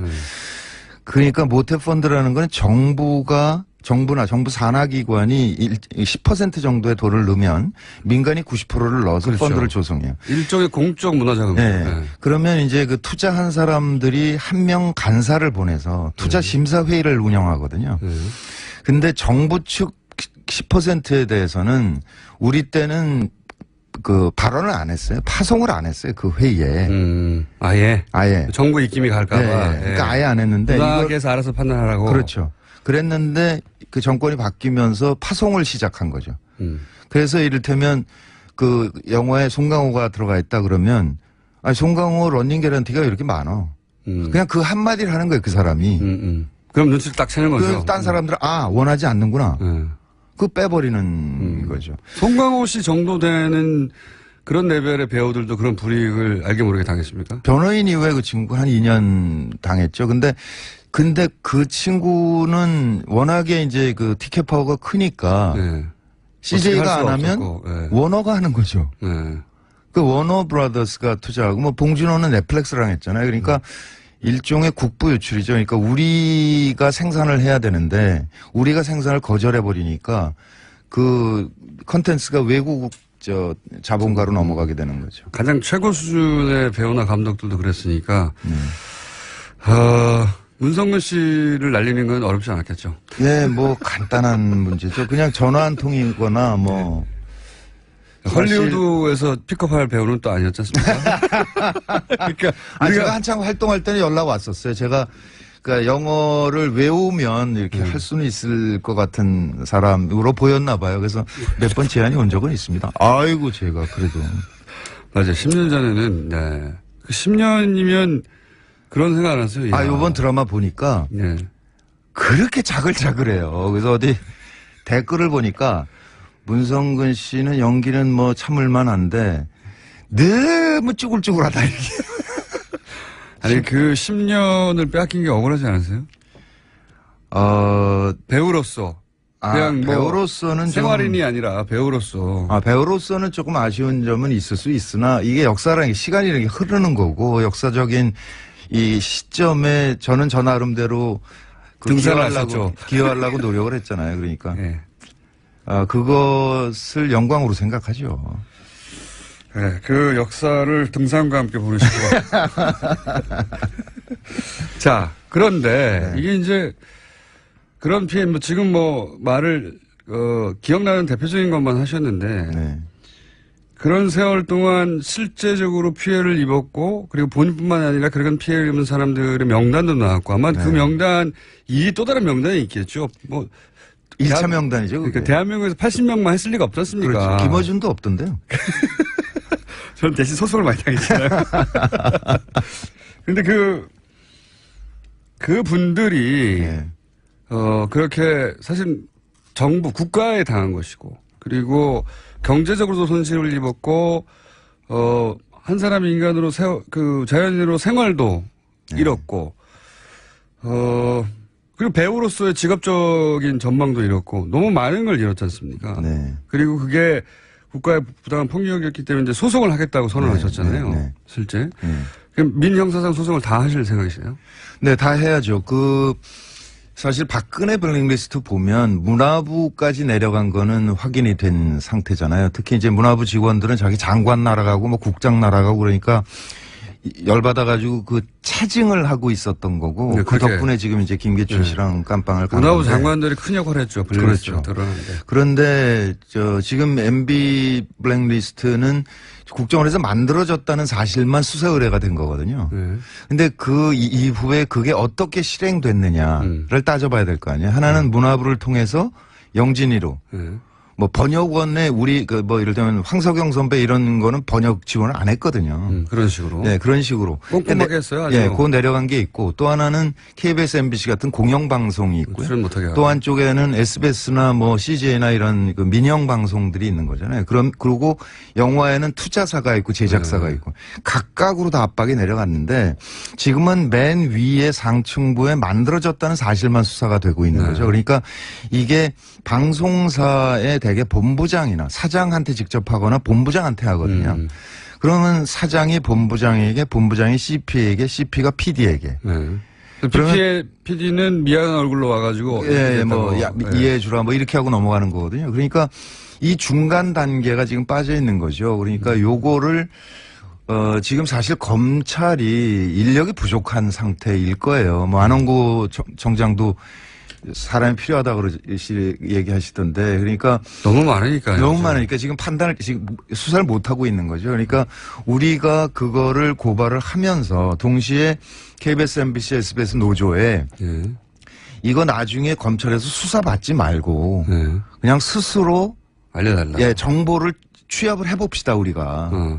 F: 그러니까 모태펀드라는 건 정부나 정부 산하기관이 10% 정도의 돈을 넣으면 민간이 90%를 넣어서
A: 그렇죠.
F: 펀드를 조성해요.
A: 일종의 공적 문화자금.
F: 네. 그러면 이제 그 투자한 사람들이 한 명 간사를 보내서 투자 심사회의를 운영하거든요. 근데 정부 측 10%에 대해서는 우리 때는 그 발언을 안 했어요. 파송을 안 했어요. 그 회의에.
A: 아예.
F: 아예.
A: 정부 입김이 갈까봐.
F: 네. 그러니까 아예 안 했는데.
A: 문학에서 알아서 판단하라고.
F: 그렇죠. 그랬는데 그 정권이 바뀌면서 파송을 시작한 거죠. 그래서 이를테면 그 영화에 송강호가 들어가 있다 그러면 송강호 러닝 개런티가 이렇게 많아. 그냥 그 한마디를 하는 거예요. 그 사람이.
A: 그럼 눈치를 딱 채는 거죠.
F: 그래서 딴 사람들은 원하지 않는구나.
A: 네.
F: 그거 빼버리는 거죠.
A: 송강호 씨 정도 되는 그런 레벨의 배우들도 그런 불이익을 알게 모르게 당했습니까?
F: 변호인 이후에 그 친구 한 2년 당했죠. 근데 그 친구는 워낙에 이제 그 티켓 파워가 크니까
A: 네.
F: CJ가 안 하면
A: 네.
F: 워너가 하는 거죠.
A: 네.
F: 그 워너 브라더스가 투자하고 뭐 봉준호는 넷플릭스랑 했잖아요. 그러니까 일종의 국부 유출이죠. 그러니까 우리가 생산을 해야 되는데 우리가 생산을 거절해 버리니까 그 컨텐츠가 외국 자본가로 넘어가게 되는 거죠.
A: 가장 최고 수준의 배우나 감독들도 그랬으니까 문성근 씨를 날리는 건 어렵지 않았겠죠.
F: 예, 뭐 간단한 문제죠. 그냥 전화 한 통이거나 뭐
A: 헐리우드에서 픽업할 배우는 또 아니었지 않습니까? 그러니까
F: 제가 한창 활동할 때는 연락 왔었어요. 제가 그러니까 영어를 외우면 이렇게 할 수는 있을 것 같은 사람으로 보였나 봐요. 그래서 몇 번 제안이 온 적은 있습니다. 아이고 제가 그래도
A: 맞아요. 10년 전에는 네. 그 10년이면 그런 생각 안 했어요.
F: 이번 드라마 보니까
A: 네.
F: 그렇게 자글자글해요. 그래서 어디 댓글을 보니까 문성근 씨는 연기는 뭐 참을만 한데 너무 쭈글쭈글하다 이렇게.
A: 아니 그 10년을 빼앗긴 게 억울하지 않으세요? 배우로서 그냥 뭐
F: 배우로서는
A: 생활인이 아니라 배우로서.
F: 배우로서는 조금 아쉬운 점은 있을 수 있으나 이게 역사라는 게 시간이 흐르는 거고 역사적인 이 시점에 저는 저 나름대로 기여하려고 노력을 했잖아요. 그러니까
A: 네.
F: 그것을 영광으로 생각하죠.
A: 네, 그 역사를 등산과 함께 보내시고. 자, 그런데 이게 이제 그런 피해, 지금 말을 기억나는 대표적인 것만 하셨는데
F: 네.
A: 그런 세월 동안 실제적으로 피해를 입었고 그리고 본인뿐만 아니라 그런 피해를 입은 사람들의 명단도 나왔고 아마 그 명단 이 또 다른 명단이 있겠죠.
F: 1차 명단이죠.
A: 그러니까 대한민국에서 80명만 했을 리가 없지 않습니까?
F: 그렇죠. 김어준도 없던데요.
A: 저는 대신 소송을 많이 당했잖아요. 근데 그 분들이 그렇게 사실 정부 국가에 당한 것이고 그리고 경제적으로도 손실을 입었고 한 사람 인간으로 자연인으로 생활도 잃었고 그리고 배우로서의 직업적인 전망도 잃었고 너무 많은 걸 잃었지 않습니까?
F: 네.
A: 그리고 그게 국가의 부당한 폭력이었기 때문에 이제 소송을 하겠다고 선언하셨잖아요. 실제. 그럼 민형사상 소송을 다 하실 생각이세요?
F: 네, 다 해야죠. 사실 박근혜 블랙리스트 보면 문화부까지 내려간 거는 확인이 된 상태잖아요. 특히 이제 문화부 직원들은 자기 장관 날아가고 뭐 국장 날아가고 그러니까 열받아가지고 그 차징을 하고 있었던 거고
A: 네,
F: 그 덕분에 지금 이제 김기춘 씨랑 깜빵을 간
A: 문화부
F: 건데.
A: 장관들이 큰 역할을 했죠.
F: 그렇죠. 그런데 지금 MB 블랙리스트는 국정원에서 만들어졌다는 사실만 수사 의뢰가 된 거거든요. 근데 그 이후에 그게 어떻게 실행됐느냐를 따져봐야 될 거 아니에요. 하나는 문화부를 통해서 영진이로 뭐 번역원에 우리 그 뭐 예를 들면 황석영 선배 이런 거는 번역 지원을 안 했거든요.
A: 그런 식으로.
F: 네, 그런 식으로.
A: 꼼꼼하게 했어요. 아주.
F: 예, 그 내려간 게 있고 또 하나는 KBS, MBC 같은 공영 방송이 있고요.
A: 출연 못하게 하고.
F: 또 한쪽에는 SBS나 뭐 CJ나 이런 그 민영 방송들이 있는 거잖아요. 그리고 영화에는 투자사가 있고 제작사가
A: 네.
F: 있고 각각으로 다 압박이 내려갔는데 지금은 맨 위에 상층부에 만들어졌다는 사실만 수사가 되고 있는
A: 네.
F: 거죠. 그러니까 이게 방송사의 대개 본부장이나 사장한테 직접 하거나 본부장한테 하거든요. 그러면 사장이 본부장에게, 본부장이 CP에게, CP가 PD에게.
A: 네. PD는 미안한 얼굴로 와가지고.
F: 예, 뭐,
A: 네.
F: 이해해주라, 뭐, 이렇게 하고 넘어가는 거거든요. 그러니까 이 중간 단계가 지금 빠져 있는 거죠. 그러니까 요거를, 지금 사실 검찰이 인력이 부족한 상태일 거예요. 뭐, 안원구 정장도 사람이 필요하다 그러시 얘기하시던데 그러니까
A: 너무 많으니까요.
F: 너무 많으니까 지금 지금 수사를 못 하고 있는 거죠. 그러니까 우리가 그거를 고발을 하면서 동시에 KBS, MBC, SBS 노조에
A: 예.
F: 이거 나중에 검찰에서 수사 받지 말고
A: 예.
F: 그냥 스스로
A: 알려달라.
F: 예, 정보를 취합을 해봅시다 우리가.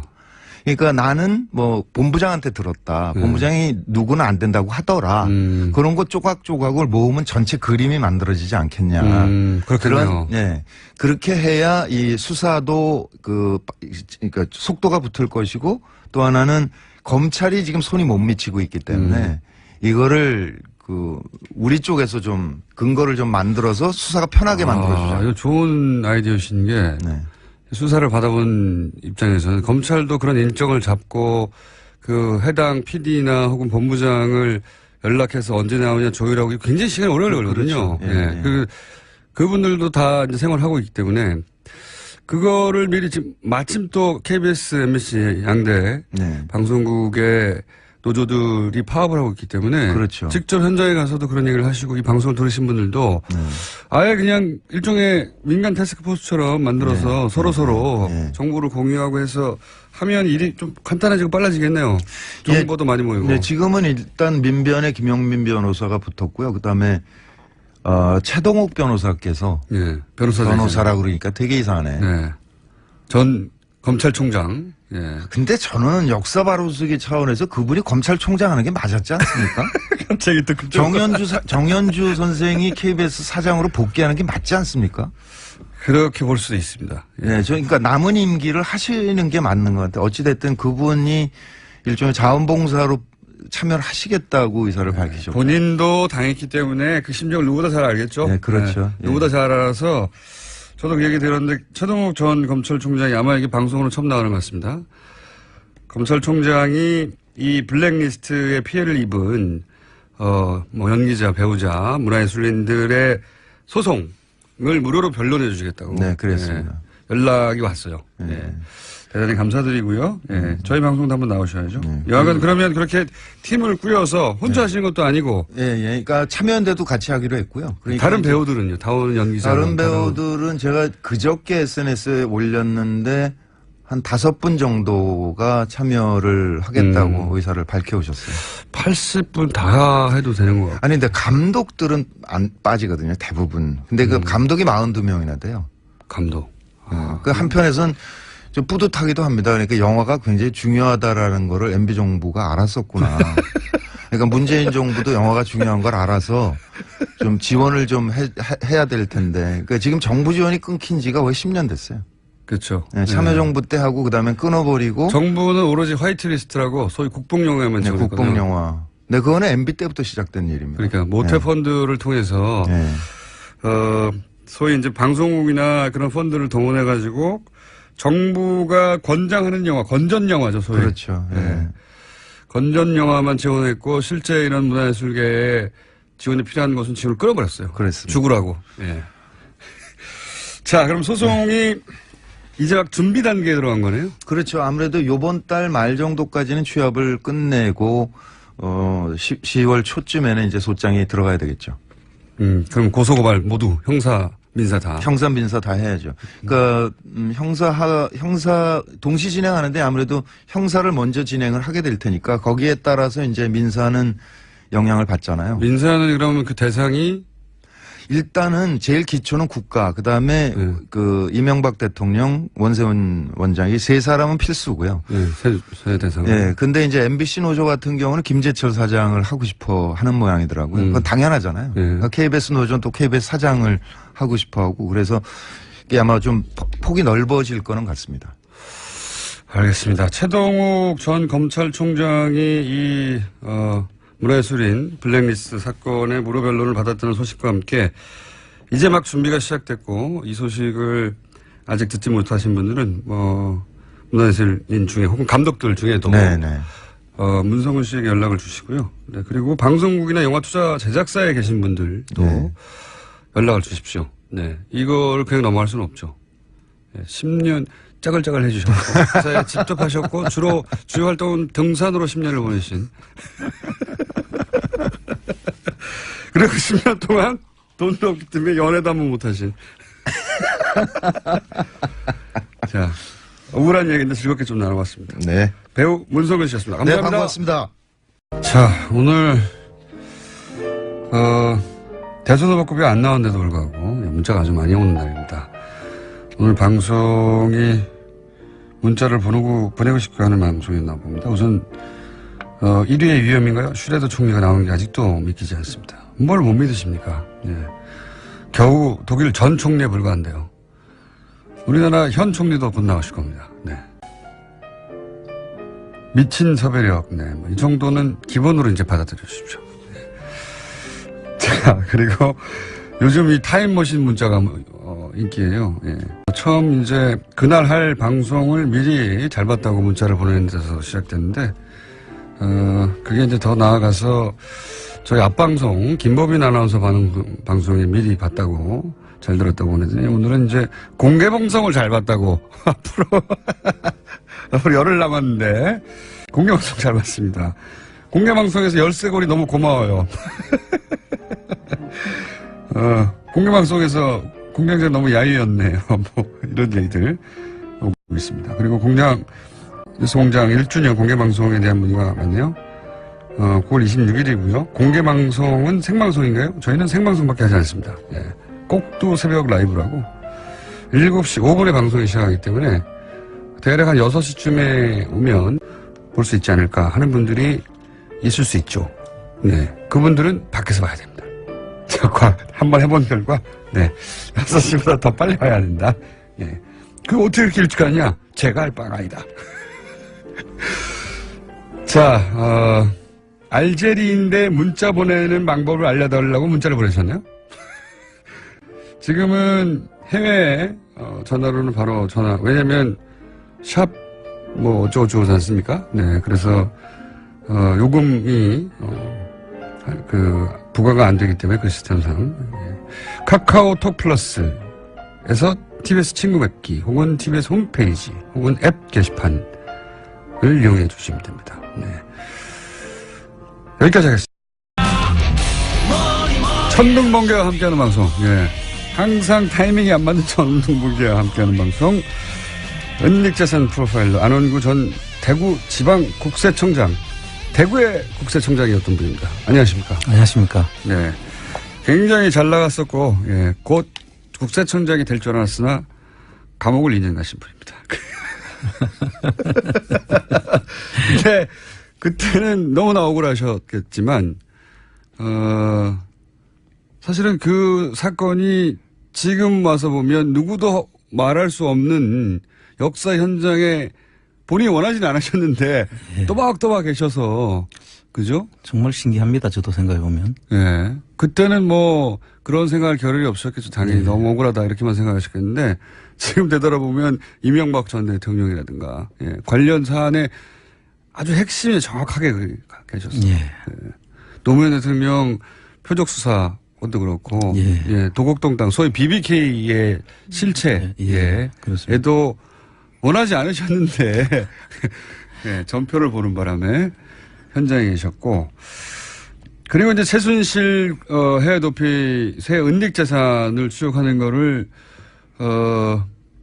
F: 그러니까 나는 뭐 본부장한테 들었다. 본부장이 누구는 안 된다고 하더라. 그런 거 조각조각을 모으면 전체 그림이 만들어지지 않겠냐.
A: 그렇겠네요.
F: 예. 그렇게 해야 이 수사도 그러니까 속도가 붙을 것이고 또 하나는 검찰이 지금 손이 못 미치고 있기 때문에 이거를 우리 쪽에서 좀 근거를 좀 만들어서 수사가 편하게 만들어주자.
A: 이거 좋은 아이디어신 게
F: 네.
A: 수사를 받아본 입장에서는 검찰도 그런 일정을 잡고 그 해당 PD나 혹은 본부장을 연락해서 언제 나오냐 조율하고 굉장히 시간이 오래 걸리거든요.
F: 그렇죠. 예.
A: 예. 그분들도 다 이제 생활하고 있기 때문에 그거를 미리 지금 마침 또 KBS, MBC 양대
F: 네.
A: 방송국의 노조들이 파업을 하고 있기 때문에
F: 그렇죠.
A: 직접 현장에 가서도 그런 얘기를 하시고 이 방송을 들으신 분들도 아예 그냥 일종의 민간 태스크포스처럼 만들어서 서로
F: 네.
A: 정보를 공유하고 해서 하면 일이 좀 간단해지고 빨라지겠네요. 정보도 많이 모이고.
F: 네, 지금은 일단 민변에 김용민 변호사가 붙었고요. 그다음에 최동욱 변호사께서
A: 예, 변호사라
F: 그러니까 되게 이상하네.
A: 네. 전 검찰총장. 예.
F: 근데 저는 역사 바로쓰기 차원에서 그분이 검찰총장 하는 게 맞았지 않습니까?
A: 갑자기 또
F: 정현주 선생이 KBS 사장으로 복귀하는 게 맞지 않습니까?
A: 그렇게 볼 수도 있습니다. 예.
F: 네, 그러니까 남은 임기를 하시는 게 맞는 것 같아요. 어찌됐든 그분이 일종의 자원봉사로 참여를 하시겠다고 의사를 밝히셨고.
A: 본인도 당했기 때문에 그 심정을 누구보다 잘 알겠죠?
F: 네, 그렇죠.
A: 네, 누구보다 잘 알아서 저도 그 얘기 들었는데 최동욱 전 검찰총장이 아마 이게 방송으로 처음 나오는 것 같습니다. 검찰총장이 이 블랙리스트의 피해를 입은 뭐 연기자, 배우자, 문화예술인들의 소송을 무료로 변론해 주시겠다고.
F: 네, 그랬습니다.
A: 연락이 왔어요.
F: 네.
A: 네. 대단히 감사드리고요. 예. 저희 방송도 한번 나오셔야죠.
F: 네.
A: 여하간 그러면 그렇게 팀을 꾸려서 혼자 하시는 것도 아니고.
F: 예. 그러니까 참여연대도 같이 하기로 했고요. 그러니까
A: 다른 배우들은요? 다른 연기자.
F: 다른 배우들은 제가 그저께 SNS에 올렸는데 한 5분 정도가 참여를 하겠다고 의사를 밝혀오셨어요.
A: 80분 다 해도 되는 거 같아요.
F: 아니, 근데 감독들은 안 빠지거든요. 대부분. 근데 그 감독이 42명이나 돼요.
A: 감독.
F: 그 한편에선 좀 뿌듯하기도 합니다. 그러니까 영화가 굉장히 중요하다라는 거를 MB 정부가 알았었구나. 그러니까 문재인 정부도 영화가 중요한 걸 알아서 좀 지원을 좀 해야 될 텐데. 그러니까 지금 정부 지원이 끊긴 지가 거의 10년 됐어요.
A: 그렇죠.
F: 네, 참여정부 때 하고 그다음에 끊어버리고.
A: 정부는 오로지 화이트리스트라고 소위 국뽕영화만 지원했거든요.
F: 국뽕영화. 네, 그거는 MB 때부터 시작된 일입니다.
A: 그러니까 모태 펀드를 통해서
F: 네.
A: 소위 이제 방송국이나 그런 펀드를 동원해 가지고 정부가 권장하는 영화, 건전 영화죠, 소위.
F: 그렇죠.
A: 네. 건전 영화만 지원했고 실제 이런 문화예술계에 지원이 필요한 것은 지원을 끊어버렸어요.
F: 그렇습니다.
A: 죽으라고. 예. 자, 그럼 소송이 이제 막 준비 단계에 들어간 거네요?
F: 그렇죠. 아무래도 요번 달 말 정도까지는 취합을 끝내고 10월 초쯤에는 이제 소장이 들어가야 되겠죠.
A: 그럼 고소고발 모두 형사, 민사 다.
F: 형사, 민사 다 해야죠. 그러니까 형사 동시 진행하는데 아무래도 형사를 먼저 진행을 하게 될 테니까 거기에 따라서 이제 민사는 영향을 받잖아요.
A: 민사는 그러면 그 대상이
F: 일단은 제일 기초는 국가, 그 다음에 그 이명박 대통령, 원세훈 원장 이 세 사람은 필수고요.
A: 네, 새 대상.
F: 예. 근데 이제 MBC 노조 같은 경우는 김재철 사장을 하고 싶어 하는 모양이더라고요. 그건 당연하잖아요. 그러니까 KBS 노조는 또 KBS 사장을 하고 싶어 하고 그래서 이게 아마 좀 폭이 넓어질 거는 같습니다.
A: 알겠습니다. 최동욱 전 검찰총장이 이 문화예술인 블랙리스트 사건의 무료 변론을 받았다는 소식과 함께 이제 막 준비가 시작됐고 이 소식을 아직 듣지 못하신 분들은 문화예술인 중에 혹은 감독들 중에도
F: 네네.
A: 문성훈 씨에게 연락을 주시고요. 네, 그리고 방송국이나 영화투자 제작사에 계신 분들도
F: 네.
A: 연락을 주십시오. 네, 이걸 그냥 넘어갈 수는 없죠. 네, 10년 짜글짜글 해주셨고 회사에 직접 하셨고 주요 활동은 등산으로 10년을 보내신 그리고 10년 동안 돈도 없기 때문에 연애도 한번 못하신 자 우울한 얘기인데 즐겁게 좀 나눠봤습니다.
F: 네.
A: 배우 문성근 씨였습니다. 감사합니다.
F: 네, 반갑습니다.
A: 자 오늘 대선 후보급이 안 나왔는데도 불구하고 문자가 아주 많이 오는 날입니다. 오늘 방송이 문자를 보내고 싶게 하는 방송이었나 봅니다. 우선 1위의 위험인가요? 슈레더 총리가 나온 게 아직도 믿기지 않습니다. 뭘 못 믿으십니까? 예. 겨우 독일 전 총리에 불과한데요. 우리나라 현 총리도 곧 나오실 겁니다. 네. 미친 섭외력, 네. 이 정도는 기본으로 이제 받아들여 주십시오. 네. 자, 그리고 요즘 이 타임머신 문자가 인기예요. 예. 처음 이제 그날 할 방송을 미리 잘 봤다고 문자를 보내는 데서 시작됐는데, 그게 이제 더 나아가서 저희 앞방송, 김법인 아나운서 방송에 미리 봤다고 잘 들었다고 보내더니 오늘은 이제 공개 방송을 잘 봤다고 앞으로 열흘 남았는데 공개 방송 잘 봤습니다. 공개 방송에서 열쇠고리 너무 고마워요. 공개 방송에서 공장장 너무 야유였네요. 뭐 이런 얘기들 오고 있습니다. 그리고 뉴스공장 1주년 공개방송에 대한 문의가 많네요. 9월 26일이고요. 공개방송은 생방송인가요? 저희는 생방송밖에 하지 않습니다. 예. 꼭두 새벽 라이브라고 7시 5분에 방송이 시작하기 때문에 대략 한 6시쯤에 오면 볼 수 있지 않을까 하는 분들이 있을 수 있죠. 네. 그분들은 밖에서 봐야 됩니다. 한번 해본 결과, 네. 6시보다 더 빨리 와야 된다. 예. 그거 어떻게 이렇게 일찍 가냐? 제가 할 바가 아니다. 자, 알제리인데 문자 보내는 방법을 알려달라고 문자를 보내셨나요? 지금은 해외에, 전화로는 바로 왜냐면, 어쩌고저쩌고 않습니까? 네. 그래서, 요금이, 부과가 안 되기 때문에 그 시스템상. 예. 카카오톡 플러스에서 TBS 친구 맺기 혹은 TBS 홈페이지 혹은 앱 게시판을 이용해 주시면 됩니다. 네. 여기까지 하겠습니다. 천둥번개와 함께하는 방송. 예. 항상 타이밍이 안 맞는 천둥번개와 함께하는 방송. 은닉재산 프로파일러 안원구 전 대구 지방국세청장. 대구의 국세청장이었던 분입니다. 안녕하십니까?
G: 안녕하십니까?
A: 네. 굉장히 잘 나갔었고, 예, 곧 국세청장이 될 줄 알았으나 감옥을 2년 가신 분입니다. 근데 그때는 너무나 억울하셨겠지만, 사실은 그 사건이 지금 와서 보면 누구도 말할 수 없는 역사 현장에 본인이 원하지는 않으셨는데
G: 예.
A: 또박또박 계셔서 그죠?
G: 정말 신기합니다. 저도 생각해보면.
A: 예. 그때는 뭐 그런 생각할 겨를이 없었겠죠. 당연히 너무 억울하다 이렇게만 생각하셨겠는데 지금 되돌아보면 이명박 전 대통령이라든가 예. 관련 사안에 아주 핵심에 정확하게 계셨어요.
G: 예.
A: 예. 노무현 대통령 표적수사 것도 그렇고 예. 도곡동 땅 소위 BBK의 실체
G: 그렇습니다.
A: 에도 원하지 않으셨는데 예, 전표를 보는 바람에 현장에 계셨고 그리고 이제 최순실 해외 도피 새 은닉 재산을 추적하는 거를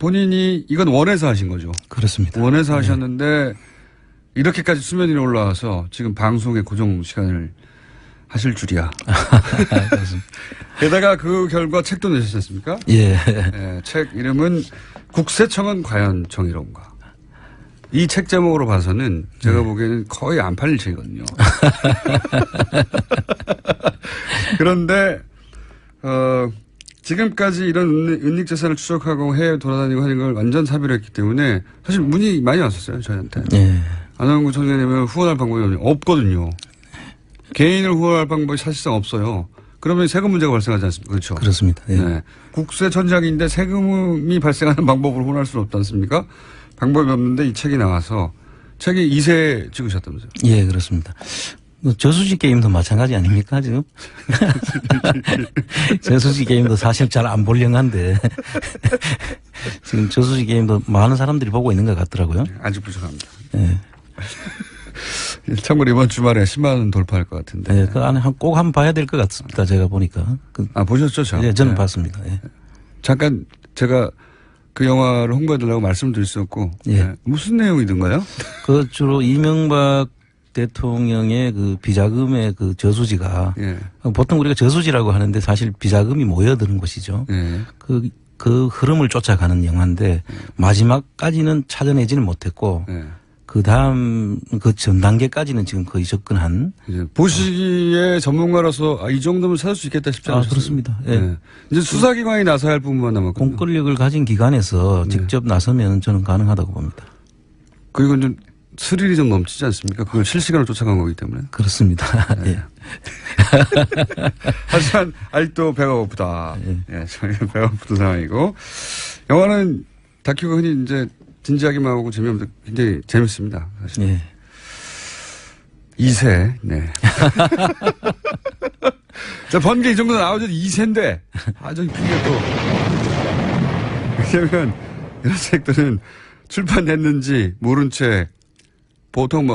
A: 본인이 이건 원해서 하신 거죠.
G: 그렇습니다.
A: 원해서 하셨는데 이렇게까지 수면 위로 올라와서 지금 방송의 고정 시간을 하실 줄이야. 게다가 그 결과 책도 내셨지 않습니까?
G: 예.
A: 예, 책 이름은 국세청은 과연 정의로운가. 이 책 제목으로 봐서는 제가 보기에는 거의 안 팔릴 책이거든요. 그런데 지금까지 이런 은닉재산을 추적하고 해외 돌아다니고 하는 걸 완전 사비로했기 때문에 사실 문의 많이 왔었어요. 저희한테.
G: 예.
A: 안원구 청년이면 후원할 방법이 없거든요. 개인을 후원할 방법이 사실상 없어요. 그러면 세금 문제가 발생하지 않습니까? 그렇죠.
G: 그렇습니다. 예.
A: 네. 국세천장인데 세금이 발생하는 방법으로 후원할 수는 없지 않습니까? 방법이 없는데 이 책이 나와서 책이 2세 찍으셨다면서요?
G: 예, 그렇습니다. 저수지 게임도 마찬가지 아닙니까, 지금? 저수지 게임도 사실 잘 안 볼 영화인데. 지금 저수지 게임도 많은 사람들이 보고 있는 것 같더라고요.
A: 아주 부족합니다.
G: 예.
A: 참고로 이번 주말에 10만 원 돌파할 것 같은데.
G: 예, 그 안에 꼭 한번 봐야 될 것 같습니다. 제가 보니까.
A: 보셨죠, 저?
G: 예, 저는
A: 네.
G: 봤습니다. 예.
A: 잠깐 제가 그 영화를 홍보해달라고 말씀드릴 수 없고.
G: 예.
A: 네. 무슨 내용이든가요?
G: 그 주로 이명박 대통령의 그 비자금의 그 저수지가
A: 예.
G: 보통 우리가 저수지라고 하는데 사실 비자금이 모여드는 곳이죠.
A: 예.
G: 그 흐름을 쫓아가는 영화인데 마지막까지는 찾아내지는 못했고
A: 예.
G: 그 다음 그 전 단계까지는 지금 거의 접근한.
A: 이제 보시기에 전문가로서 이 정도면 찾을 수 있겠다 싶지 않으세요?
G: 그렇습니다. 예.
A: 네. 이제 수사기관이 나서야 할 부분만 남았거든요.
G: 공권력을 가진 기관에서
A: 네.
G: 직접 나서면 저는 가능하다고 봅니다.
A: 그리고 좀 스릴이 좀 넘치지 않습니까? 그걸 실시간으로 쫓아간 거기 때문에.
G: 그렇습니다. 예.
A: 하지만 아직도 배가 고프다.
G: 예.
A: 예, 저희는 배가 고픈 상황이고. 영화는 다큐가 흔히 이제 진지하기만 하고 재미없는데 굉장히 재밌습니다. 사실.
G: 예.
A: 2세, 네. 자, 번개 이 정도 나오죠. 2세인데. 저기 핑계 또. 왜냐면 이런 책들은 출판됐는지 모른 채 보통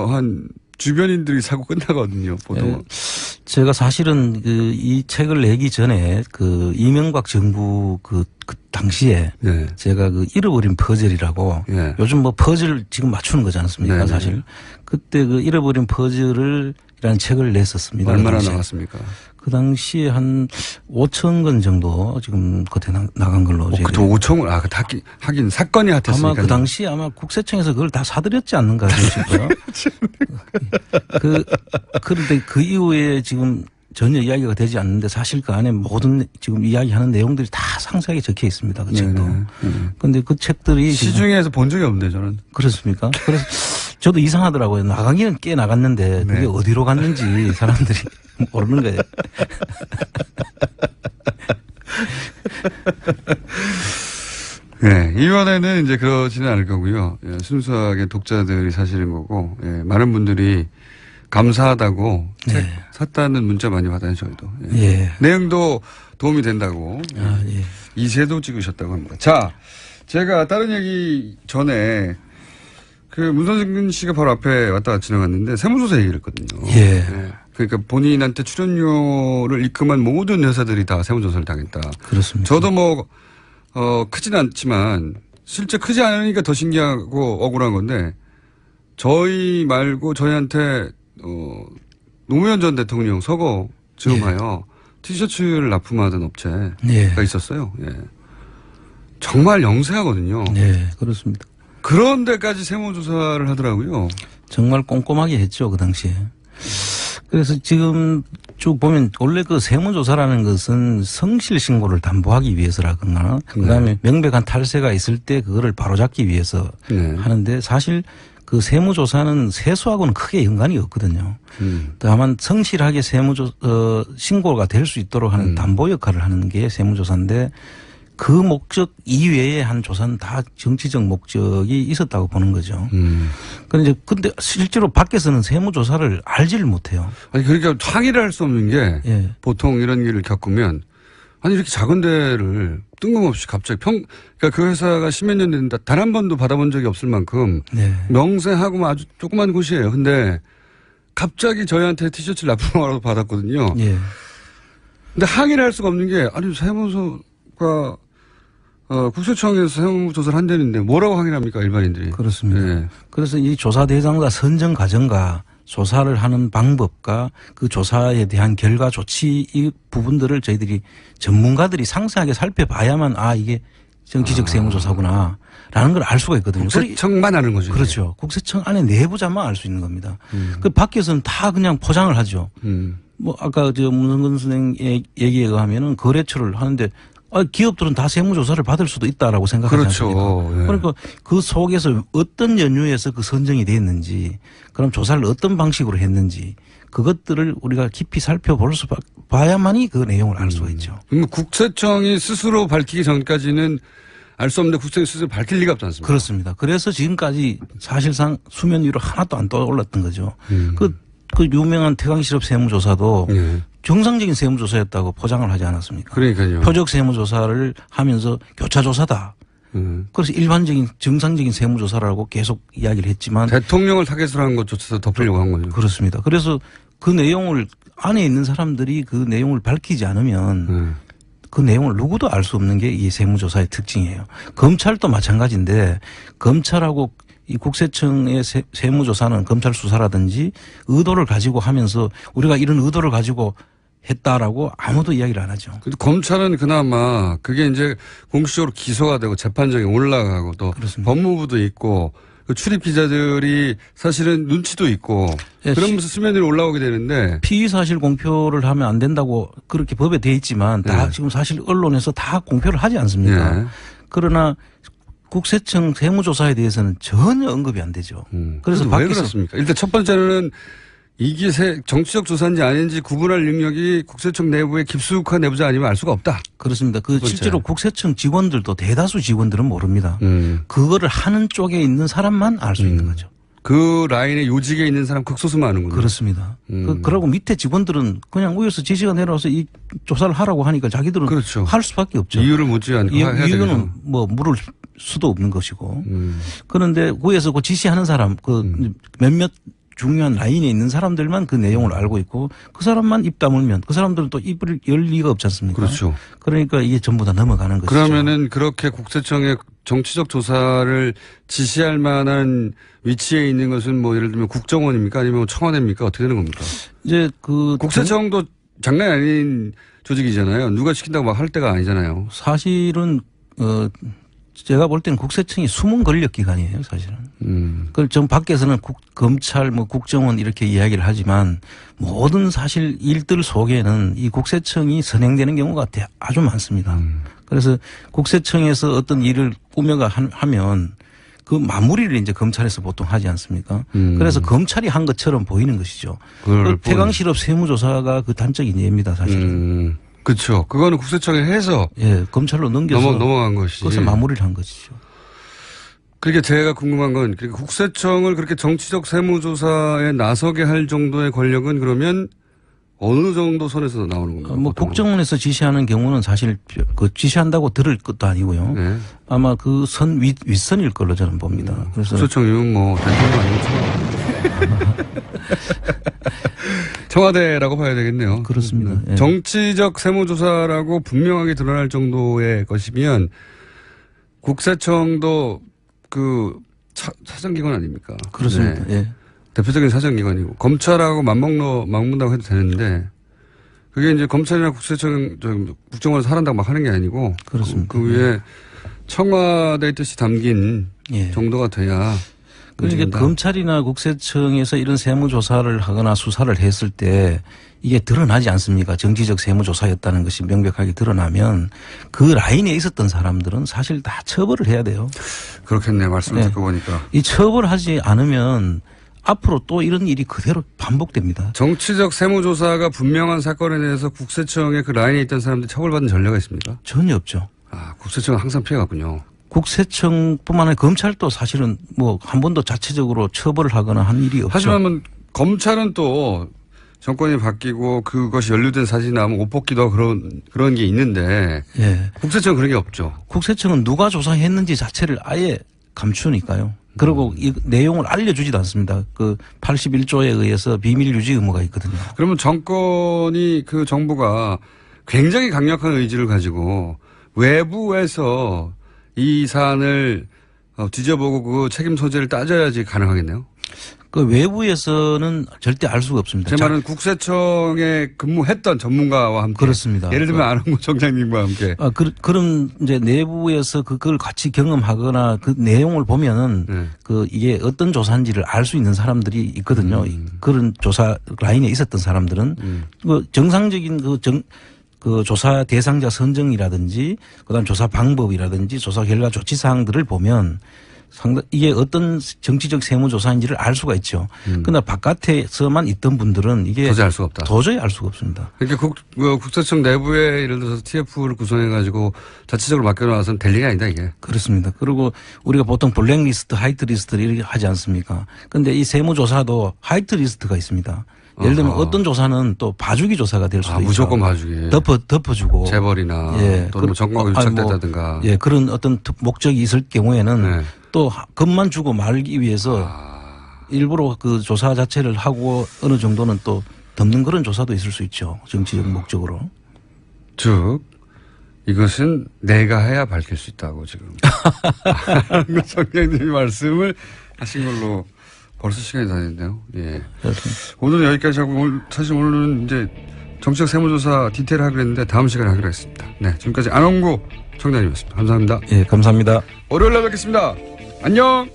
A: 주변인들이 사고 끝나거든요. 보통.
G: 제가 사실은 이 책을 내기 전에 이명박 정부 그 당시에
A: 네.
G: 제가 잃어버린 퍼즐이라고
A: 네.
G: 요즘 퍼즐 지금 맞추는 거지 않습니까?
A: 네네.
G: 사실. 그때 잃어버린 퍼즐이라는 책을 냈었습니다.
A: 얼마나
G: 그 당시에.
A: 나왔습니까?
G: 그 당시에 한 5천 건 정도 지금 그때 나간 걸로.
A: 그때 5천원, 하긴 사건이 핫했으니까.
G: 아마 그 당시에 국세청에서 그걸 다 사들였지 않는가 싶어요. 그런데 그 이후에 지금 전혀 이야기가 되지 않는데 사실 그 안에 모든 지금 이야기하는 내용들이 다 상세하게 적혀 있습니다. 그 책도. 그런데 그 책들이
A: 시중에서 본 적이 없는데 저는.
G: 그렇습니까? 그래서 저도 이상하더라고요. 나가기는 꽤 나갔는데 그게
A: 네.
G: 어디로 갔는지 사람들이 모르는 거예요.
A: 네, 이번에는 이제 그러지는 않을 거고요. 예, 순수하게 독자들이 사시는 거고, 예, 많은 분들이 감사하다고 책 샀다는 문자 많이 받아요, 저희도. 예.
G: 예.
A: 내용도 도움이 된다고.
G: 예.
A: 2세도 찍으셨다고 합니다. 자, 제가 다른 얘기 전에 문선진 씨가 바로 앞에 왔다가 지나갔는데 세무조사 얘기를 했거든요.
G: 예.
A: 그러니까 본인한테 출연료를 입금한 모든 회사들이 다 세무조사를 당했다.
G: 그렇습니다.
A: 저도 크진 않지만 실제 크지 않으니까 더 신기하고 억울한 건데 저희 말고 저희한테 노무현 전 대통령 서거 즈음하여 티셔츠를 납품하던 업체가 있었어요. 예. 정말 영세하거든요.
G: 네, 그렇습니다.
A: 그런 데까지 세무조사를 하더라고요.
G: 정말 꼼꼼하게 했죠, 그 당시에. 그래서 지금 쭉 보면 원래 세무조사라는 것은 성실 신고를 담보하기 위해서라거나 그다음에 명백한 탈세가 있을 때 그거를 바로잡기 위해서 하는데 사실 그 세무조사는 세수하고는 크게 연관이 없거든요. 다만 성실하게 신고가 될 수 있도록 하는 담보 역할을 하는 게 세무조사인데 그 목적 이외에 한 조사는 다 정치적 목적이 있었다고 보는 거죠. 근데 실제로 밖에서는 세무조사를 알지를 못해요.
A: 아니, 그러니까 항의를 할 수 없는 게 보통 이런 일을 겪으면 이렇게 작은 데를 뜬금없이 갑자기 그러니까 그 회사가 10몇 년 됐는데 단 한 번도 받아본 적이 없을 만큼 명세하고 아주 조그만 곳이에요. 근데 갑자기 저희한테 티셔츠를 납품하라고 받았거든요. 근데 항의를 할 수가 없는 게 세무서가 국세청에서 세무조사를 한다는데 뭐라고 항의를 합니까 일반인들이.
G: 그렇습니다. 그래서 이 조사 대상자 선정 과정과 조사를 하는 방법과 그 조사에 대한 결과 조치 이 부분들을 저희들이 전문가들이 상세하게 살펴봐야만 이게 정치적 세무조사구나 라는 걸 알 수가 있거든요.
A: 국세청만 아는 거죠.
G: 그렇죠. 국세청 안에 내부자만 알 수 있는 겁니다. 그 밖에서는 다 그냥 포장을 하죠. 뭐 아까 문성근 선생 얘기에 의하면은 거래처를 하는데 기업들은 다 세무조사를 받을 수도 있다라고 생각하지
A: 그렇죠.
G: 않습니까?
A: 예.
G: 그러니까 그 속에서 어떤 연유에서 그 선정이 됐는지 그럼 조사를 어떤 방식으로 했는지 그것들을 우리가 깊이 살펴볼 수 봐야만이 그 내용을 알 수가 있죠.
A: 그럼 국세청이 스스로 밝히기 전까지는 알 수 없는데 국세청이 스스로 밝힐 리가 없지 않습니까?
G: 그렇습니다. 그래서 지금까지 사실상 수면 위로 하나도 안 떠올랐던 거죠. 그 유명한 태광실업 세무조사도
A: 예.
G: 정상적인 세무조사였다고 포장을 하지 않았습니까?
A: 그러니까요.
G: 표적 세무조사를 하면서 교차조사다. 그래서 일반적인 정상적인 세무조사라고 계속 이야기를 했지만
A: 대통령을 타겟으로 한 것조차도 덮으려고 한 거죠.
G: 그렇습니다. 그래서 그 내용을 안에 있는 사람들이 그 내용을 밝히지 않으면 그 내용을 누구도 알 수 없는 게 이 세무조사의 특징이에요. 검찰도 마찬가지인데 검찰하고 이 국세청의 세무조사는 검찰 수사라든지 의도를 가지고 하면서 우리가 이런 의도를 가지고 했다라고 아무도 이야기를 안 하죠.
A: 근데 검찰은 그나마 그게 이제 공식적으로 기소가 되고 재판정에 올라가고 또
G: 그렇습니다.
A: 법무부도 있고 그 출입 기자들이 사실은 눈치도 있고
G: 예,
A: 그러면서 수면 위로 올라오게 되는데
G: 피의 사실 공표를 하면 안 된다고 그렇게 법에 돼 있지만 다 지금 사실 언론에서 다 공표를 하지 않습니까?
A: 예.
G: 그러나 국세청 세무조사에 대해서는 전혀 언급이 안 되죠. 그래서
A: 왜
G: 밖에서
A: 그렇습니까? 일단 첫 번째는 이게 정치적 조사인지 아닌지 구분할 능력이 국세청 내부의 깊숙한 내부자 아니면 알 수가 없다.
G: 그렇습니다. 그
A: 번째.
G: 실제로 국세청 직원들도 대다수 직원들은 모릅니다. 그거를 하는 쪽에 있는 사람만 알 수 있는 거죠.
A: 그 라인의 요직에 있는 사람 극소수만 아는군요.
G: 그렇습니다. 그러고 밑에 직원들은 그냥 위에서 지시가 내려와서 이 조사를 하라고 하니까 자기들은
A: 그렇죠.
G: 할 수밖에 없죠.
A: 이유를 묻지 않고 해야 되죠.
G: 이유는 뭐 물을 수도 없는 것이고. 그런데 위에서 그 지시하는 사람 몇몇 중요한 라인에 있는 사람들만 그 내용을 알고 있고 그 사람만 입 다물면 그 사람들은 또 입을 열 리가 없지 않습니까?
A: 그렇죠.
G: 그러니까 이게 전부 다 넘어가는 것이죠.
A: 그러면은 그렇게 국세청의 정치적 조사를 지시할 만한 위치에 있는 것은 뭐 예를 들면 국정원입니까? 아니면 청와대입니까? 어떻게 되는 겁니까?
G: 이제 그
A: 국세청도 장난이 아닌 조직이잖아요. 누가 시킨다고 막 할 때가 아니잖아요.
G: 사실은 제가 볼 때는 국세청이 숨은 권력기관이에요, 사실은. 그걸 전 밖에서는 검찰, 국정원 이렇게 이야기를 하지만 모든 사실 일들 속에는 이 국세청이 선행되는 경우가 아주 많습니다. 그래서 국세청에서 어떤 일을 꾸며가 하면 그 마무리를 이제 검찰에서 보통 하지 않습니까? 그래서 검찰이 한 것처럼 보이는 것이죠. 그 태광실업 세무조사가 그 단적인 예입니다, 사실은.
A: 그렇죠. 그거는 국세청에 해서
G: 예, 검찰로 넘겨서
A: 넘어간 것이지.
G: 그래서 마무리를 한 것이죠.
A: 그러니까 제가 궁금한 건 국세청을 그렇게 정치적 세무조사에 나서게 할 정도의 권력은 그러면 어느 정도 선에서 나오는 건가요?
G: 뭐 국정원에서 지시하는 경우는 사실 그 지시한다고 들을 것도 아니고요.
A: 네.
G: 아마 그 선 윗선일 걸로 저는 봅니다. 그래서
A: 국세청이면 뭐 대통령 아니면 청와대라고 봐야 되겠네요.
G: 그렇습니다. 예.
A: 정치적 세무조사라고 분명하게 드러날 정도의 것이면 국세청도 그 사정기관 아닙니까?
G: 그렇습니다.
A: 네.
G: 예.
A: 대표적인 사정기관이고 검찰하고 맞먹는다고 해도 되는데 그게 이제 검찰이나 국세청, 국정원에서 하란다고 막 하는 게 아니고
G: 그렇습니다.
A: 그 위에 청와대의 뜻이 담긴
G: 예.
A: 정도가 돼야
G: 그러니까
A: 움직인다.
G: 검찰이나 국세청에서 이런 세무조사를 하거나 수사를 했을 때 이게 드러나지 않습니까? 정치적 세무조사였다는 것이 명백하게 드러나면 그 라인에 있었던 사람들은 사실 다 처벌을 해야 돼요.
A: 그렇겠네요. 말씀을
G: 네.
A: 듣고 보니까.
G: 이 처벌하지 않으면 앞으로 또 이런 일이 그대로 반복됩니다.
A: 정치적 세무조사가 분명한 사건에 대해서 국세청의 그 라인에 있던 사람들이 처벌받은 전례가 있습니까?
G: 전혀 없죠.
A: 아, 국세청은 항상 피해갔군요.
G: 국세청뿐만 아니라 검찰도 사실은 뭐 한 번도 자체적으로 처벌을 하거나 한 일이 없죠.
A: 하지만 검찰은 또 정권이 바뀌고 그것이 연루된 사진이 나오면 옷 벗기도 하고 그런 게 있는데
G: 예.
A: 국세청은 그런 게 없죠.
G: 국세청은 누가 조사했는지 자체를 아예 감추니까요. 그리고 이 내용을 알려주지도 않습니다. 그 81조에 의해서 비밀 유지 의무가 있거든요.
A: 그러면 정권이 그 정부가 굉장히 강력한 의지를 가지고 외부에서 이 사안을 뒤져보고 그 책임 소재를 따져야지 가능하겠네요.
G: 그 외부에서는 절대 알 수가 없습니다.
A: 제 말은 국세청에 근무했던 전문가와 함께.
G: 그렇습니다.
A: 예를 들면 안홍구 청장님과 함께.
G: 그럼 이제 내부에서 그걸 같이 경험하거나 그 내용을 보면은
A: 네.
G: 그 이게 어떤 조사인지를 알 수 있는 사람들이 있거든요. 그런 조사 라인에 있었던 사람들은 그 정상적인 그 조사 대상자 선정이라든지 그다음 조사 방법이라든지 조사 결과 조치 사항들을 보면 상당 이게 어떤 정치적 세무조사인지를 알 수가 있죠. 그러나 바깥에서만 있던 분들은 이게
A: 도저히 알 수가 없다.
G: 도저히 알 수가 없습니다.
A: 그러니까 국세청 내부에 예를 들어서 TF를 구성해가지고 자체적으로 맡겨놔서는 될 일이 아니다 이게.
G: 그렇습니다. 그리고 우리가 보통 블랙리스트, 화이트리스트 이렇게 하지 않습니까? 그런데 이 세무조사도 화이트리스트가 있습니다. 예를 들면 어떤 조사는 또 봐주기 조사가 될 수도 있죠.
A: 무조건 봐주기.
G: 덮어주고.
A: 재벌이나 또는 뭐 정과가 유착됐다든가.
G: 예, 그런 어떤 목적이 있을 경우에는
A: 네.
G: 또 겁만 주고 말기 위해서 일부러 그 조사 자체를 하고 어느 정도는 또 덮는 그런 조사도 있을 수 있죠. 정치적 목적으로.
A: 즉 이것은 내가 해야 밝힐 수 있다고 지금. 안홍구 청장님이 말씀을 하신 걸로 벌써 시간이 다 됐네요. 예. 오늘은 여기까지 하고 사실 오늘은 이제 정치적 세무조사 디테일 하기로 했는데 다음 시간에 하기로 했습니다. 네, 지금까지 안홍구 청장님이었습니다. 감사합니다.
G: 예, 감사합니다.
A: 월요일 날 뵙겠습니다. 안녕.